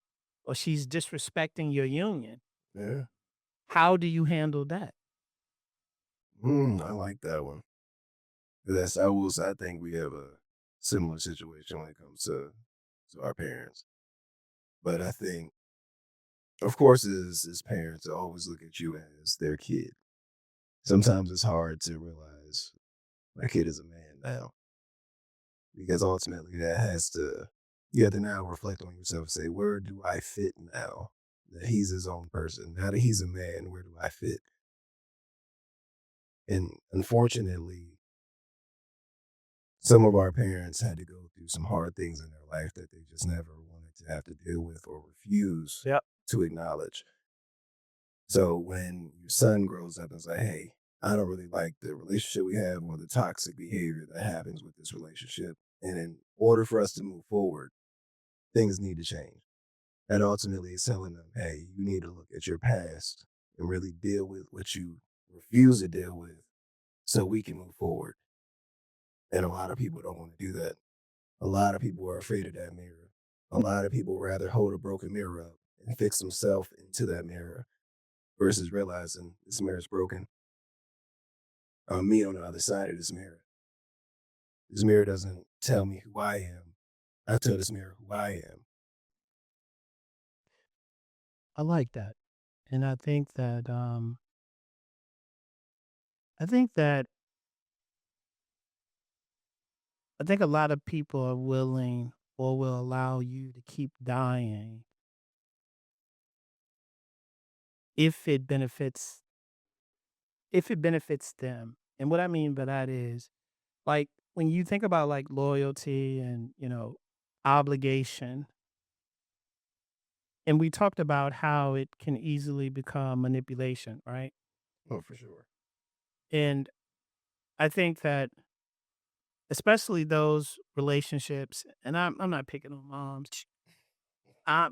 or she's disrespecting your union. Yeah. How do you handle that? I like that one. That's I think we have a similar situation when it comes to our parents. But I think, of course, as parents, they always look at you as their kid. Sometimes it's hard to realize my kid is a man now because ultimately that has to you have to now reflect on yourself and say, where do I fit now? That he's his own person. Now that he's a man, where do I fit? And unfortunately, some of our parents had to go through some hard things in their life that they just never wanted to have to deal with or refuse Yep. to acknowledge. So when your son grows up and say, hey, I don't really like the relationship we have or the toxic behavior that happens with this relationship. And in order for us to move forward, things need to change. That ultimately is telling them, hey, you need to look at your past and really deal with what you refuse to deal with so we can move forward. And a lot of people don't want to do that. A lot of people are afraid of that mirror. A lot of people rather hold a broken mirror up and fix themselves into that mirror versus realizing this mirror is broken. Me on the other side of this mirror. This mirror doesn't tell me who I am. I tell this mirror who I am. I like that. And I think that I think a lot of people are willing or will allow you to keep dying if it benefits them. And what I mean by that is like when you think about like loyalty and, obligation, and we talked about how it can easily become manipulation, right? Oh, for sure. And I think that especially those relationships, and I'm not picking on moms.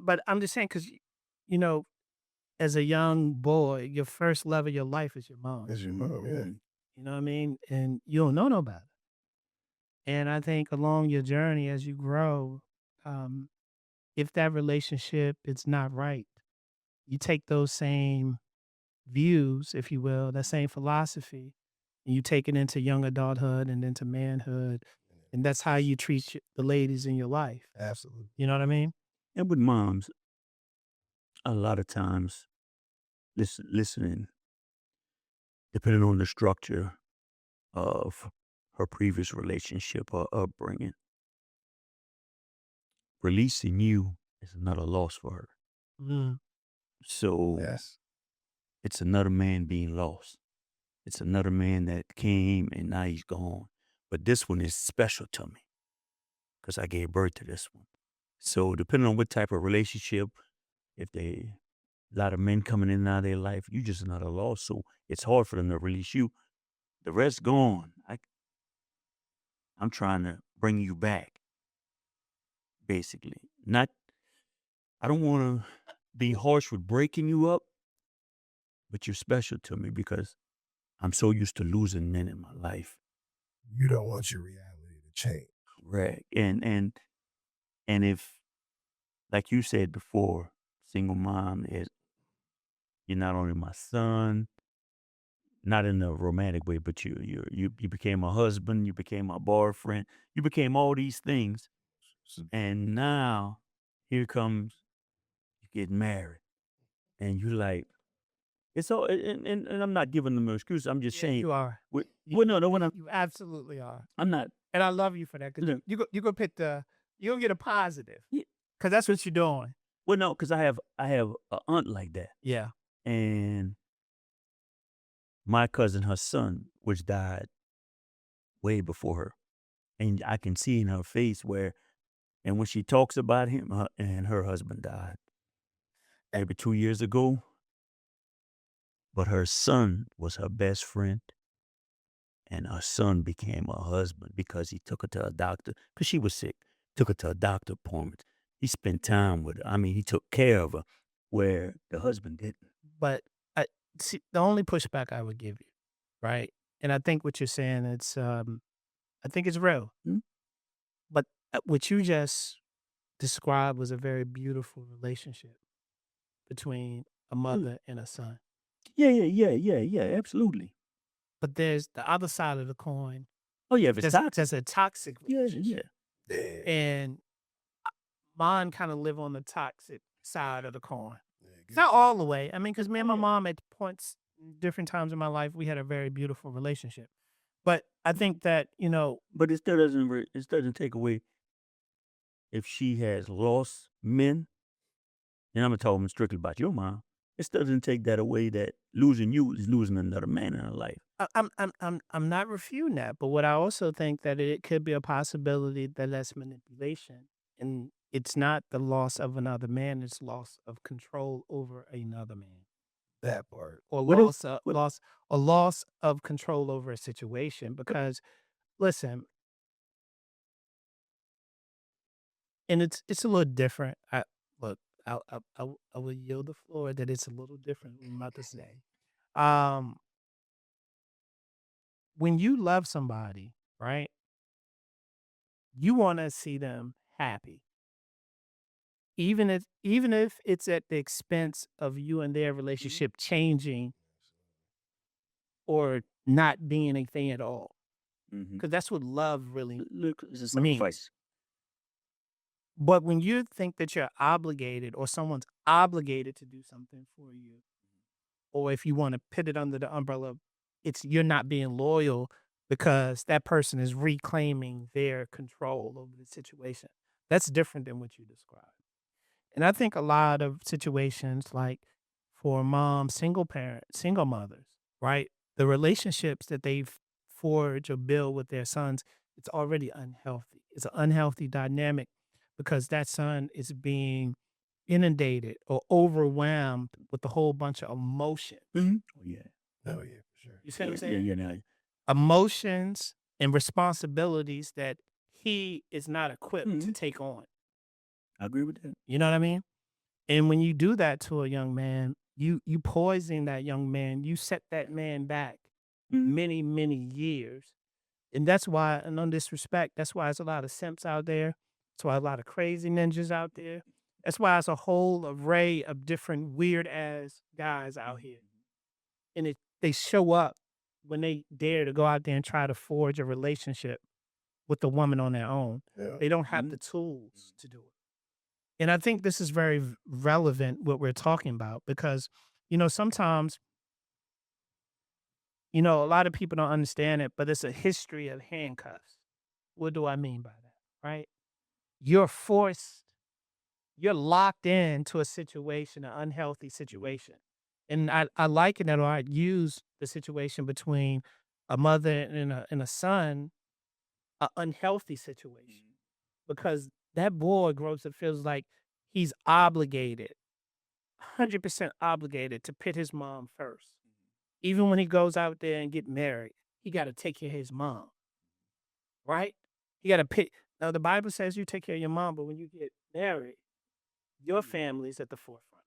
But I'm just saying because, you know, as a young boy, your first love of your life is your mom. It's your mom, yeah. You know what I mean? And you don't know nobody. And I think along your journey as you grow, um, if that relationship is not right, you take those same views, if you will, that same philosophy, and you take it into young adulthood and into manhood. And that's how you treat the ladies in your life. Absolutely. You know what I mean? And with moms, a lot of times, listening, depending on the structure of her previous relationship or upbringing, releasing you is another loss for her. Mm. So Yes. it's another man being lost. It's another man that came and now he's gone. But this one is special to me because I gave birth to this one. So depending on what type of relationship, if they a lot of men coming in and out of their life, you just another loss. So it's hard for them to release you. The rest gone. I'm trying to bring you back, basically. I don't want to be harsh with breaking you up, but you're special to me because I'm so used to losing men in my life. You don't want your reality to change. Right. And if, like you said before, single mom is, you're not only my son, not in a romantic way, but you became a husband, you became a boyfriend, you became all these things. And now here comes you get married. And you like, it's all and I'm not giving them an excuse. I'm just saying You are. well, no, when You absolutely are. I'm not. And I love you for that because Look. you're going to you're going to get a positive Yeah. because that's what you're doing. Well, no, because I have an aunt like that. Yeah. And my cousin, her son, which died way before her. And I can see in her face and when she talks about him, and her husband died maybe 2 years ago, but her son was her best friend. And her son became her husband because he took her to a doctor, because she was sick, took her to a doctor appointment. He spent time with her. I mean, he took care of her where the husband didn't. But I see the only pushback I would give you, right? And I think what you're saying, I think it's real. Hmm? But what you just described was a very beautiful relationship between a mother and a son. Yeah, absolutely. But there's the other side of the coin. Oh, yeah, if it's toxic. That's a toxic Yeah. relationship. Yeah. And mine kind of live on the toxic side of the coin. Yeah, It's not all the way. I mean, because me and my mom at points, different times in my life, we had a very beautiful relationship. But I think that, But it still doesn't take away if she has lost men, and I'm talking strictly about your mom. It still doesn't take that away that losing you is losing another man in her life. I'm not refuting that, but what I also think that it could be a possibility that that's manipulation, and it's not the loss of another man; it's loss of control over another man, that part. or What if- loss of control over a situation. Because listen, and it's a little different. Look, I will yield the floor that it's a little different. What I'm about to say. When you love somebody, right? You want to see them happy. Even if it's at the expense of you and their relationship changing or not being a thing at all. Because that's what love really Look, it's a means. sacrifice. But when you think that you're obligated or someone's obligated to do something for you, or if you want to put it under the umbrella of you're not being loyal because that person is reclaiming their control over the situation. That's different than what you described. And I think a lot of situations like for moms, single mothers, right? The relationships that they've forged or build with their sons, it's already unhealthy. It's an unhealthy dynamic because that son is being inundated or overwhelmed with a whole bunch of emotion. Oh, yeah. Oh, yeah, for sure. You see what I'm saying? Yeah. Emotions and responsibilities that he is not equipped to Mhm. take on. I agree with that. You know what I mean? And when you do that to a young man, you poison that young man. You set that man back many, many years. And that's why, and no disrespect, that's why there's a lot of simps out there. That's why a lot of crazy ninjas out there. That's why it's a whole array of different weird ass guys out here. And they show up when they dare to go out there and try to forge a relationship with the woman on their own. Yeah. They don't have the tools to do it. And I think this is very relevant what we're talking about because, sometimes, a lot of people don't understand it, but it's a history of handcuffs. What do I mean by that? Right? You're forced, you're locked into a situation, an unhealthy situation. And I liken it, or I use the situation between a mother and a son, an unhealthy situation. Because that boy grows up feels like he's obligated, 100% obligated to put his mom first. Even when he goes out there and get married, he got to take care of his mom, right? He got to pick. Now, the Bible says you take care of your mom, but when you get married, your family's at the forefront,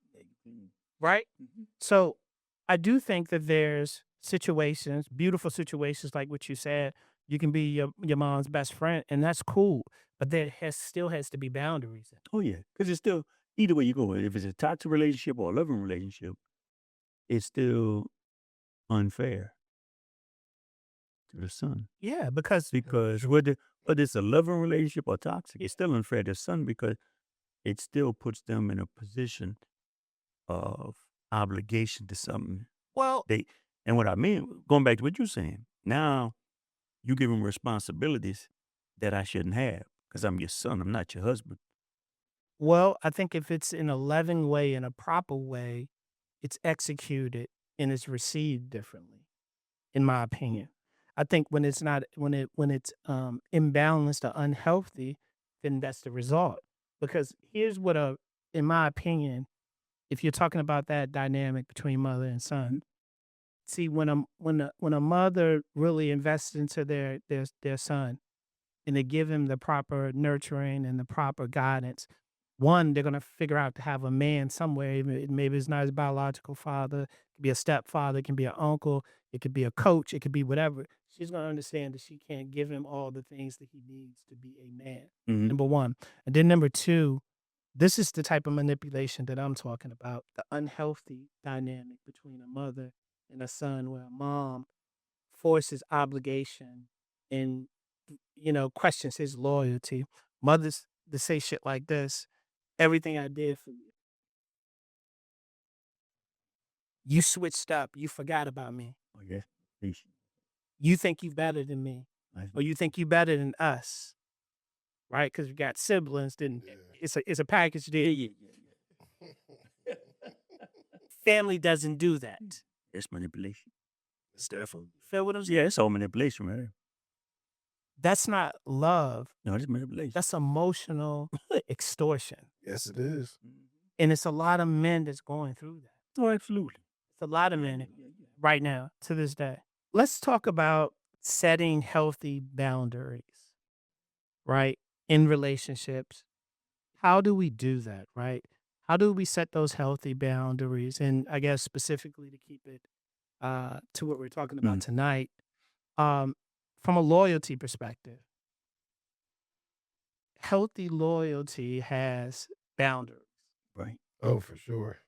right? So I do think that there's situations, beautiful situations like what you said. You can be your mom's best friend, and that's cool. But there still has to be boundaries. Oh yeah, because it's still either way you go. If it's a toxic relationship or a loving relationship, it's still unfair to the son Yeah, because because whether it's a loving relationship or toxic, it's still unfair to the son because it still puts them in a position of obligation to something. well, And what I mean, going back to what you're saying, now you give him responsibilities that I shouldn't have because I'm your son. I'm not your husband. I think if it's in a loving way, in a proper way, it's executed and it's received differently, in my opinion. I think when it's not when it's imbalanced or unhealthy, then that's the result. Because here's what in my opinion, if you're talking about that dynamic between mother and son, see when a mother really invests into their son and they give him the proper nurturing and the proper guidance, one, they're gonna figure out to have a man somewhere. Maybe it's not his biological father, it could be a stepfather, it can be an uncle, it could be a coach, it could be whatever. She's gonna understand that she can't give him all the things that he needs to be a man. Number one. And then number two, this is the type of manipulation that I'm talking about. The unhealthy dynamic between a mother and a son, where a mom forces obligation and questions his loyalty. Mothers to say shit like this: everything I did for you, you switched up, you forgot about me. Oh yeah, peace. You think you better than me, or you think you better than us, right? Because you got siblings. Then it's a package deal. Family doesn't do that. It's manipulation. It's definitely. Feel what I'm saying? Yeah, it's all manipulation, right? That's not love. No, it's manipulation. That's emotional extortion. Yes, it is. And it's a lot of men that's going through that. Oh, absolutely. It's a lot of men right now to this day. Let's talk about setting healthy boundaries, right? In relationships. How do we do that, right? How do we set those healthy boundaries? And I guess specifically to keep it to what we're talking about tonight, from a loyalty perspective, healthy loyalty has boundaries. Right. Oh, for sure.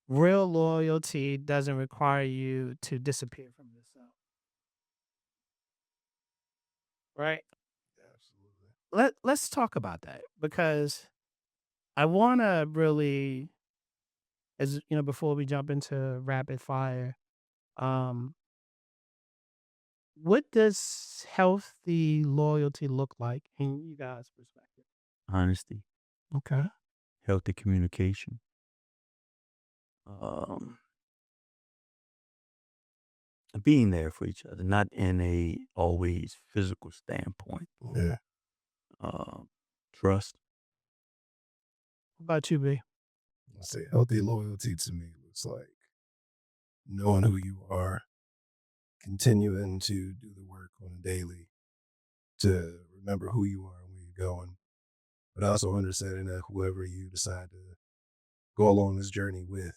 Real loyalty doesn't require you to disappear from yourself. Right? Absolutely. Let's talk about that because I want to really, as before we jump into rapid fire, um, what does healthy loyalty look like in you guys' perspective? Honesty, Okay. healthy communication. Um, being there for each other, not in a always physical standpoint. Yeah. Trust. What about you, B? I say healthy loyalty to me looks like knowing who you are, continuing to do the work on a daily to remember who you are and where you're going, but also understanding that whoever you decide to go along this journey with,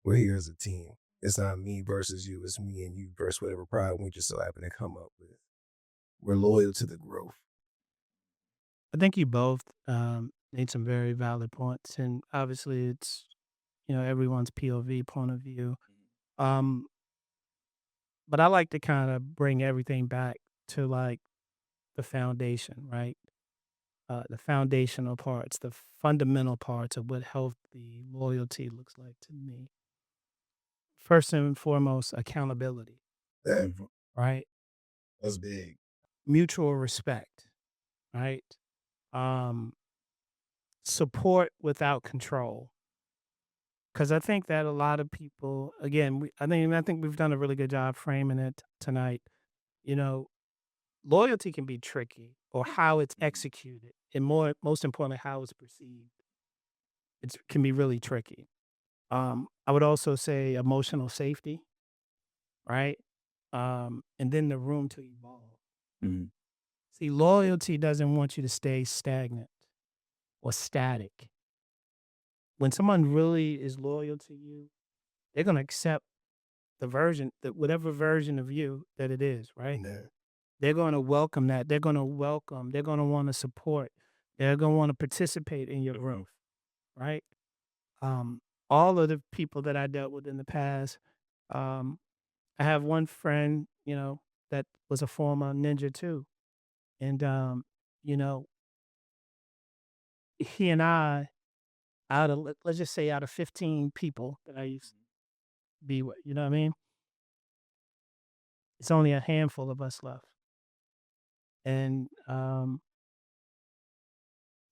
we're here as a team. It's not me versus you. It's me and you versus whatever problem we just so happen to come up with. We're loyal to the growth. I think you both made some very valid points, and obviously, it's everyone's POV point of view. Um, but I like to kind of bring everything back to like the foundation, right? The foundational parts, the fundamental parts of what healthy loyalty looks like to me. First and foremost, accountability, That right? that's big. Mutual respect, right? Um, Support without control. Because I think that a lot of people, again, I think we've done a really good job framing it tonight. You know, loyalty can be tricky, or how it's executed, and most importantly, how it's perceived. It can be really tricky. I would also say emotional safety, right? And then the room to evolve. Mhm. See, loyalty doesn't want you to stay stagnant or static. When someone really is loyal to you, they're gonna accept whatever version of you that it is, right? Yeah. They're gonna welcome that. They're gonna want to support. They're gonna want to participate in your growth, right? Um, all of the people that I dealt with in the past, um, I have one friend, that was a former ninja too. And you know, he and I, let's just say out of 15 people that I used to be with, you know what I mean? It's only a handful of us left. And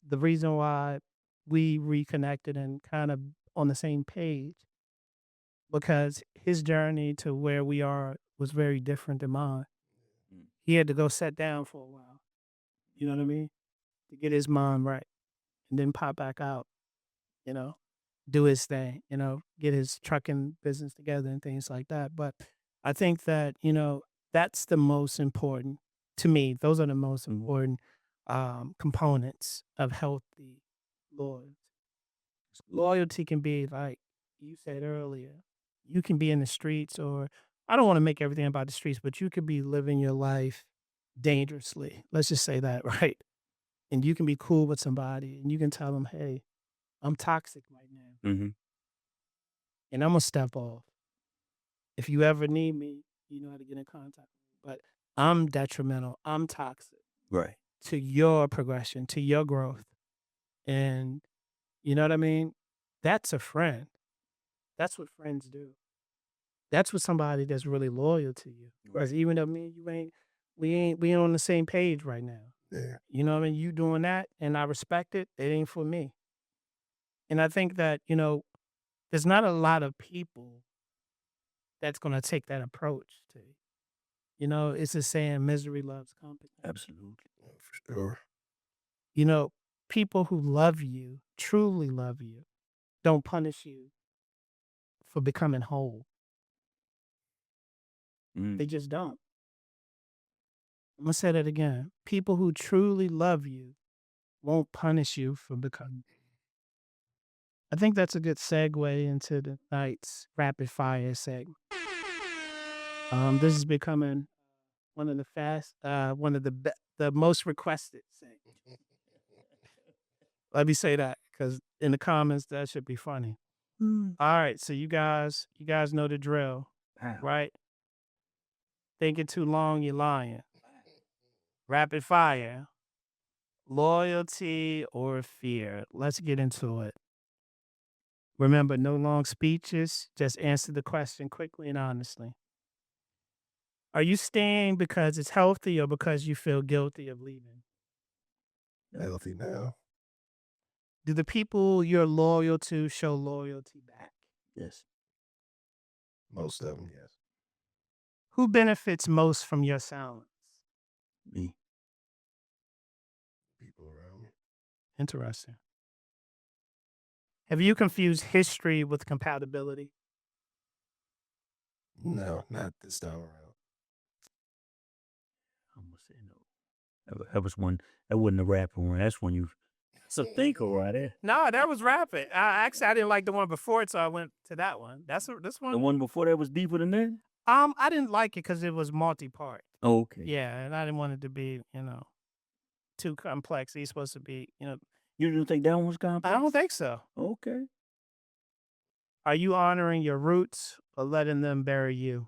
the reason why we reconnected and kind of on the same page, because his journey to where we are was very different than mine. Mm. He had to go sit down for a while, you know what I mean? To get his mind right and then pop back out, you know, do his thing, get his trucking business together and things like that. But I think that, that's the most important to me. Those are the most important components of healthy loyalty. Loyalty can be like you said earlier, you can be in the streets, or I don't want to make everything about the streets, but you could be living your life dangerously. Let's just say that, right? And you can be cool with somebody and you can tell them, hey, I'm toxic right now Mhm. and I'm going to step off. If you ever need me, you know how to get in contact with me. But I'm detrimental, I'm toxic Right. to your progression, to your growth. And you know what I mean? That's a friend. That's what friends do. That's what somebody that's really loyal to you. Because Right. even though me and you we ain't on the same page right now. Yeah. You know what I mean? You doing that and I respect it. It ain't for me. And I think that, there's not a lot of people that's gonna take that approach to you. It's a saying misery loves company. Absolutely. For sure. You know, people who love you, truly love you, don't punish you for becoming whole. Mm. They just don't. I'm gonna say that again. People who truly love you won't punish you for becoming. I think that's a good segue into the night's rapid fire segment. This is becoming one of the most requested segments. Let me say that because in the comments that should be funny. Mm. All right, so you guys know the drill, Wow. right? Thinking too long, you're lying. Rapid fire, loyalty or fear. Let's get into it. Remember, no long speeches. Just answer the question quickly and honestly. Are you staying because it's healthy or because you feel guilty of leaving? Healthy now. Do the people you're loyal to show loyalty back? Yes. Most of them, yes. Who benefits most from your silence? Me. People around me. Interesting. Have you confused history with compatibility? No, not this time around. I'm gonna say no. That was one. That wasn't a rapper one. That's when you It's a thinker right there. No, that was rapid. I didn't like the one before it, so I went to that one. This The one. one before that was deeper than that? I didn't like it because it was multi-part. Oh, okay. Yeah, and I didn't want it to be, too complex. He's supposed to be, You didn't think that one was I complex? don't think so. Okay. Are you honoring your roots or letting them bury you?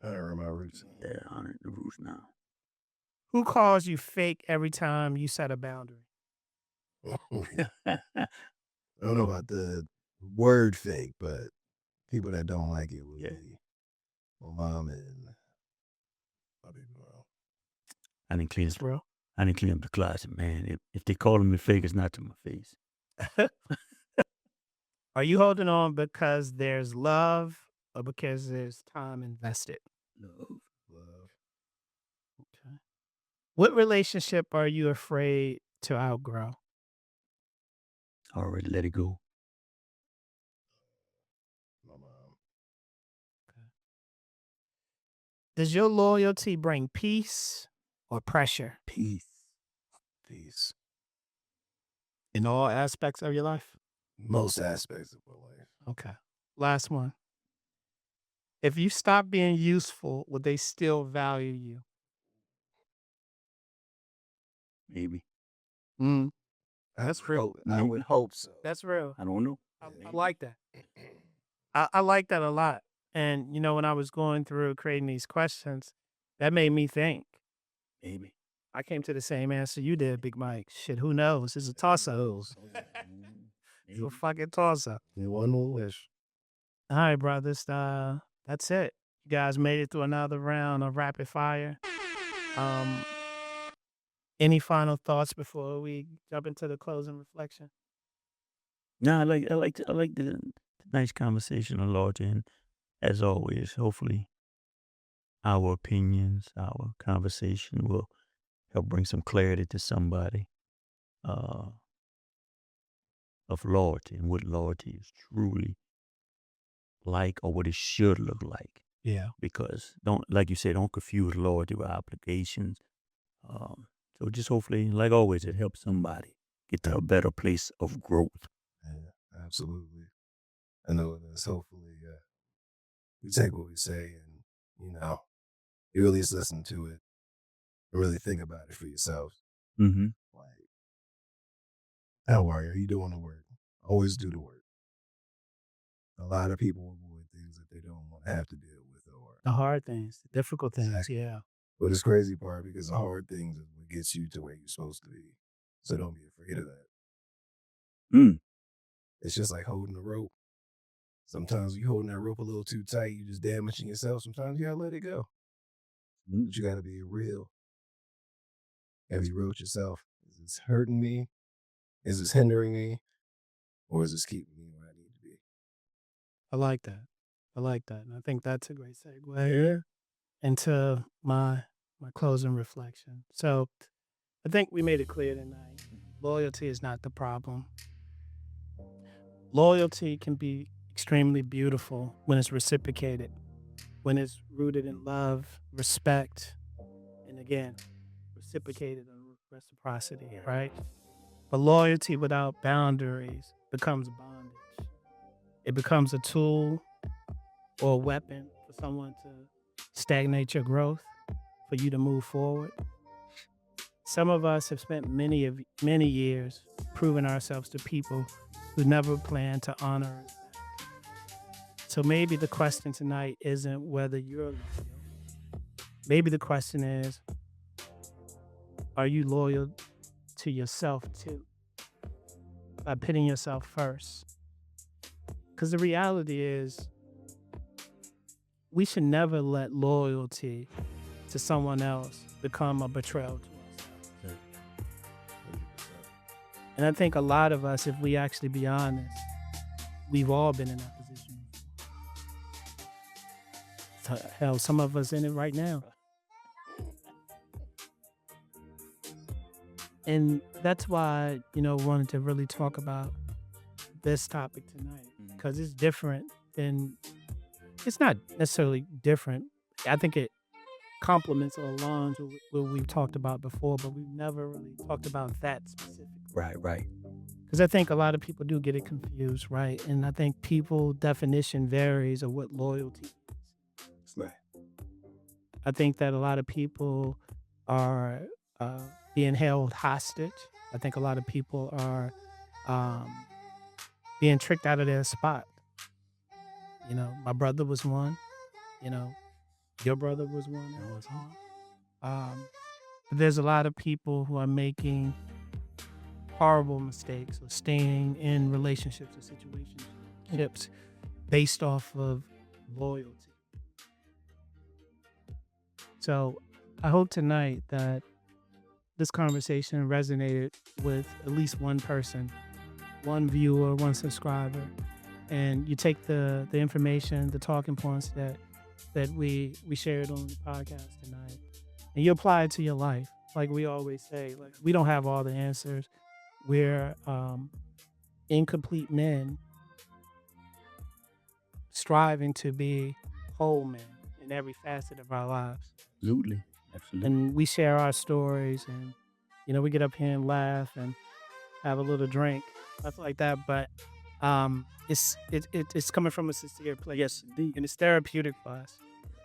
I don't remember my roots. Yeah, honoring the roots now. Who calls you fake every time you set a boundary? I don't know about the word fake, but people that don't like it would be my mom and my baby girl. I didn't clean That's real. I didn't clean up the closet, man. If they calling me fake, it's not to my face. Are you holding on because there's love or because there's time invested? Love. Okay. What relationship are you afraid to outgrow? I already let it go. My mom. Does your loyalty bring peace or pressure Peace. Peace. in all aspects of your life? Most aspects of my life. Okay. Last one. If you stop being useful, would they still value you? Maybe. That's real. I would hope so. That's real. I don't know. I like that. I like that a lot. And, when I was going through creating these questions, that made me think. Maybe. I came to the same answer you did, Big Mike. Shit, who knows? It's a toss-up. It's a fucking toss-up. One will wish. All right, brothers. That's it. You guys made it through another round of rapid fire. Any final thoughts before we jump into the closing reflection? No, I like the nice conversation on loyalty, and as always, hopefully, our opinions, our conversation will help bring some clarity to somebody of loyalty and what loyalty is truly like, or what it should look like. Yeah. Because like you said, don't confuse loyalty with obligations. So just hopefully, like always, it helps somebody get to a better place of growth. Yeah, absolutely. I know it is. Hopefully, you take what we say and, you at least listen to it and really think about it for yourself. Mm-hmm. Like, how are you? Are you doing the work? Always do the work. A lot of people avoid things that they don't want to have to deal with, or The hard things, the difficult things. Exactly. Yeah. But it's crazy part because the hard things is what gets you to where you're supposed to be. So don't be afraid of that. It's just like holding a rope. Sometimes you holding that rope a little too tight, you just damaging yourself. Sometimes you gotta let it go. But you gotta be real. Have you wrote yourself? Is this hurting me? Is this hindering me? Or is this keeping me where I need to be? I like that. And I think that's a great segue into my closing reflection. So I think we made it clear tonight. Loyalty is not the problem. Loyalty can be extremely beautiful when it's reciprocated, when it's rooted in love, respect, and again, reciprocated in reciprocity, right? But loyalty without boundaries becomes bondage. It becomes a tool or a weapon for someone to stagnate your growth, for you to move forward. Some of us have spent many years proving ourselves to people who never plan to honor us. So maybe the question tonight isn't whether you're loyal. Maybe the question is, are you loyal to yourself too? By putting yourself first. Because the reality is, we should never let loyalty to someone else become a betrayal to ourselves. 100%. And I think a lot of us, if we actually be honest, we've all been in that position. Hell, some of us in it right now. And that's why, wanted to really talk about this topic tonight, because it's different and it's not necessarily different. I think it complements or aligns with what we've talked about before, but we've never really talked about that specifically. Right. Because I think a lot of people do get it confused, right? And I think people definition varies of what loyalty is. Right. I think that a lot of people are being held hostage. I think a lot of people are being tricked out of their spot. You know, my brother was one. You know, your brother was one. That was one. But there's a lot of people who are making horrible mistakes or staying in relationships or situationships based off of loyalty. So I hope tonight that this conversation resonated with at least one person, one viewer, one subscriber, and you take the information, the talking points that we shared on the podcast tonight, and you apply it to your life. Like we always say, like we don't have all the answers. We're incomplete men striving to be whole men in every facet of our lives. Absolutely. And we share our stories, and you know, we get up here and laugh and have a little drink, stuff like that. But it's coming from a sincere place. Yes, indeed. And it's therapeutic for us.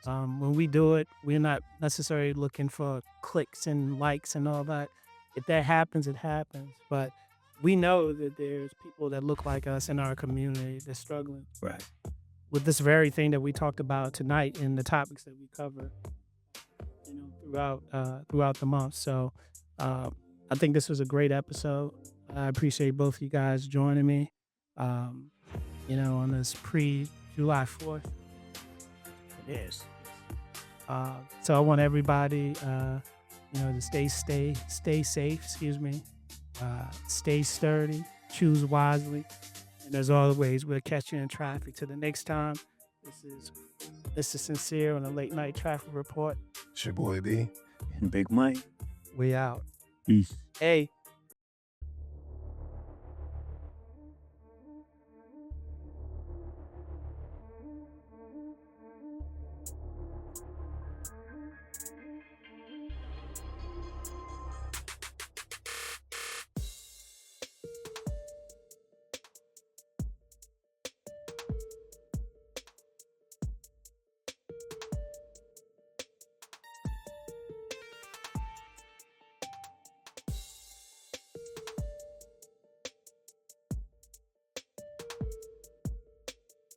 When we do it, we're not necessarily looking for clicks and likes and all that. If that happens, it happens. But we know that there's people that look like us in our community that's struggling Right. with this very thing that we talked about tonight and the topics that we cover, you know, throughout the month. So I think this was a great episode. I appreciate both of you guys joining me, you know, on this pre-July 4th. Yes. So I want everybody, you know, to stay safe, stay sturdy, choose wisely. And as always, we'll catch you in traffic. Till the next time, this is Sencere on the Late Night Traffic Report. It's your boy B. And Big Mike. We out. Peace. Hey.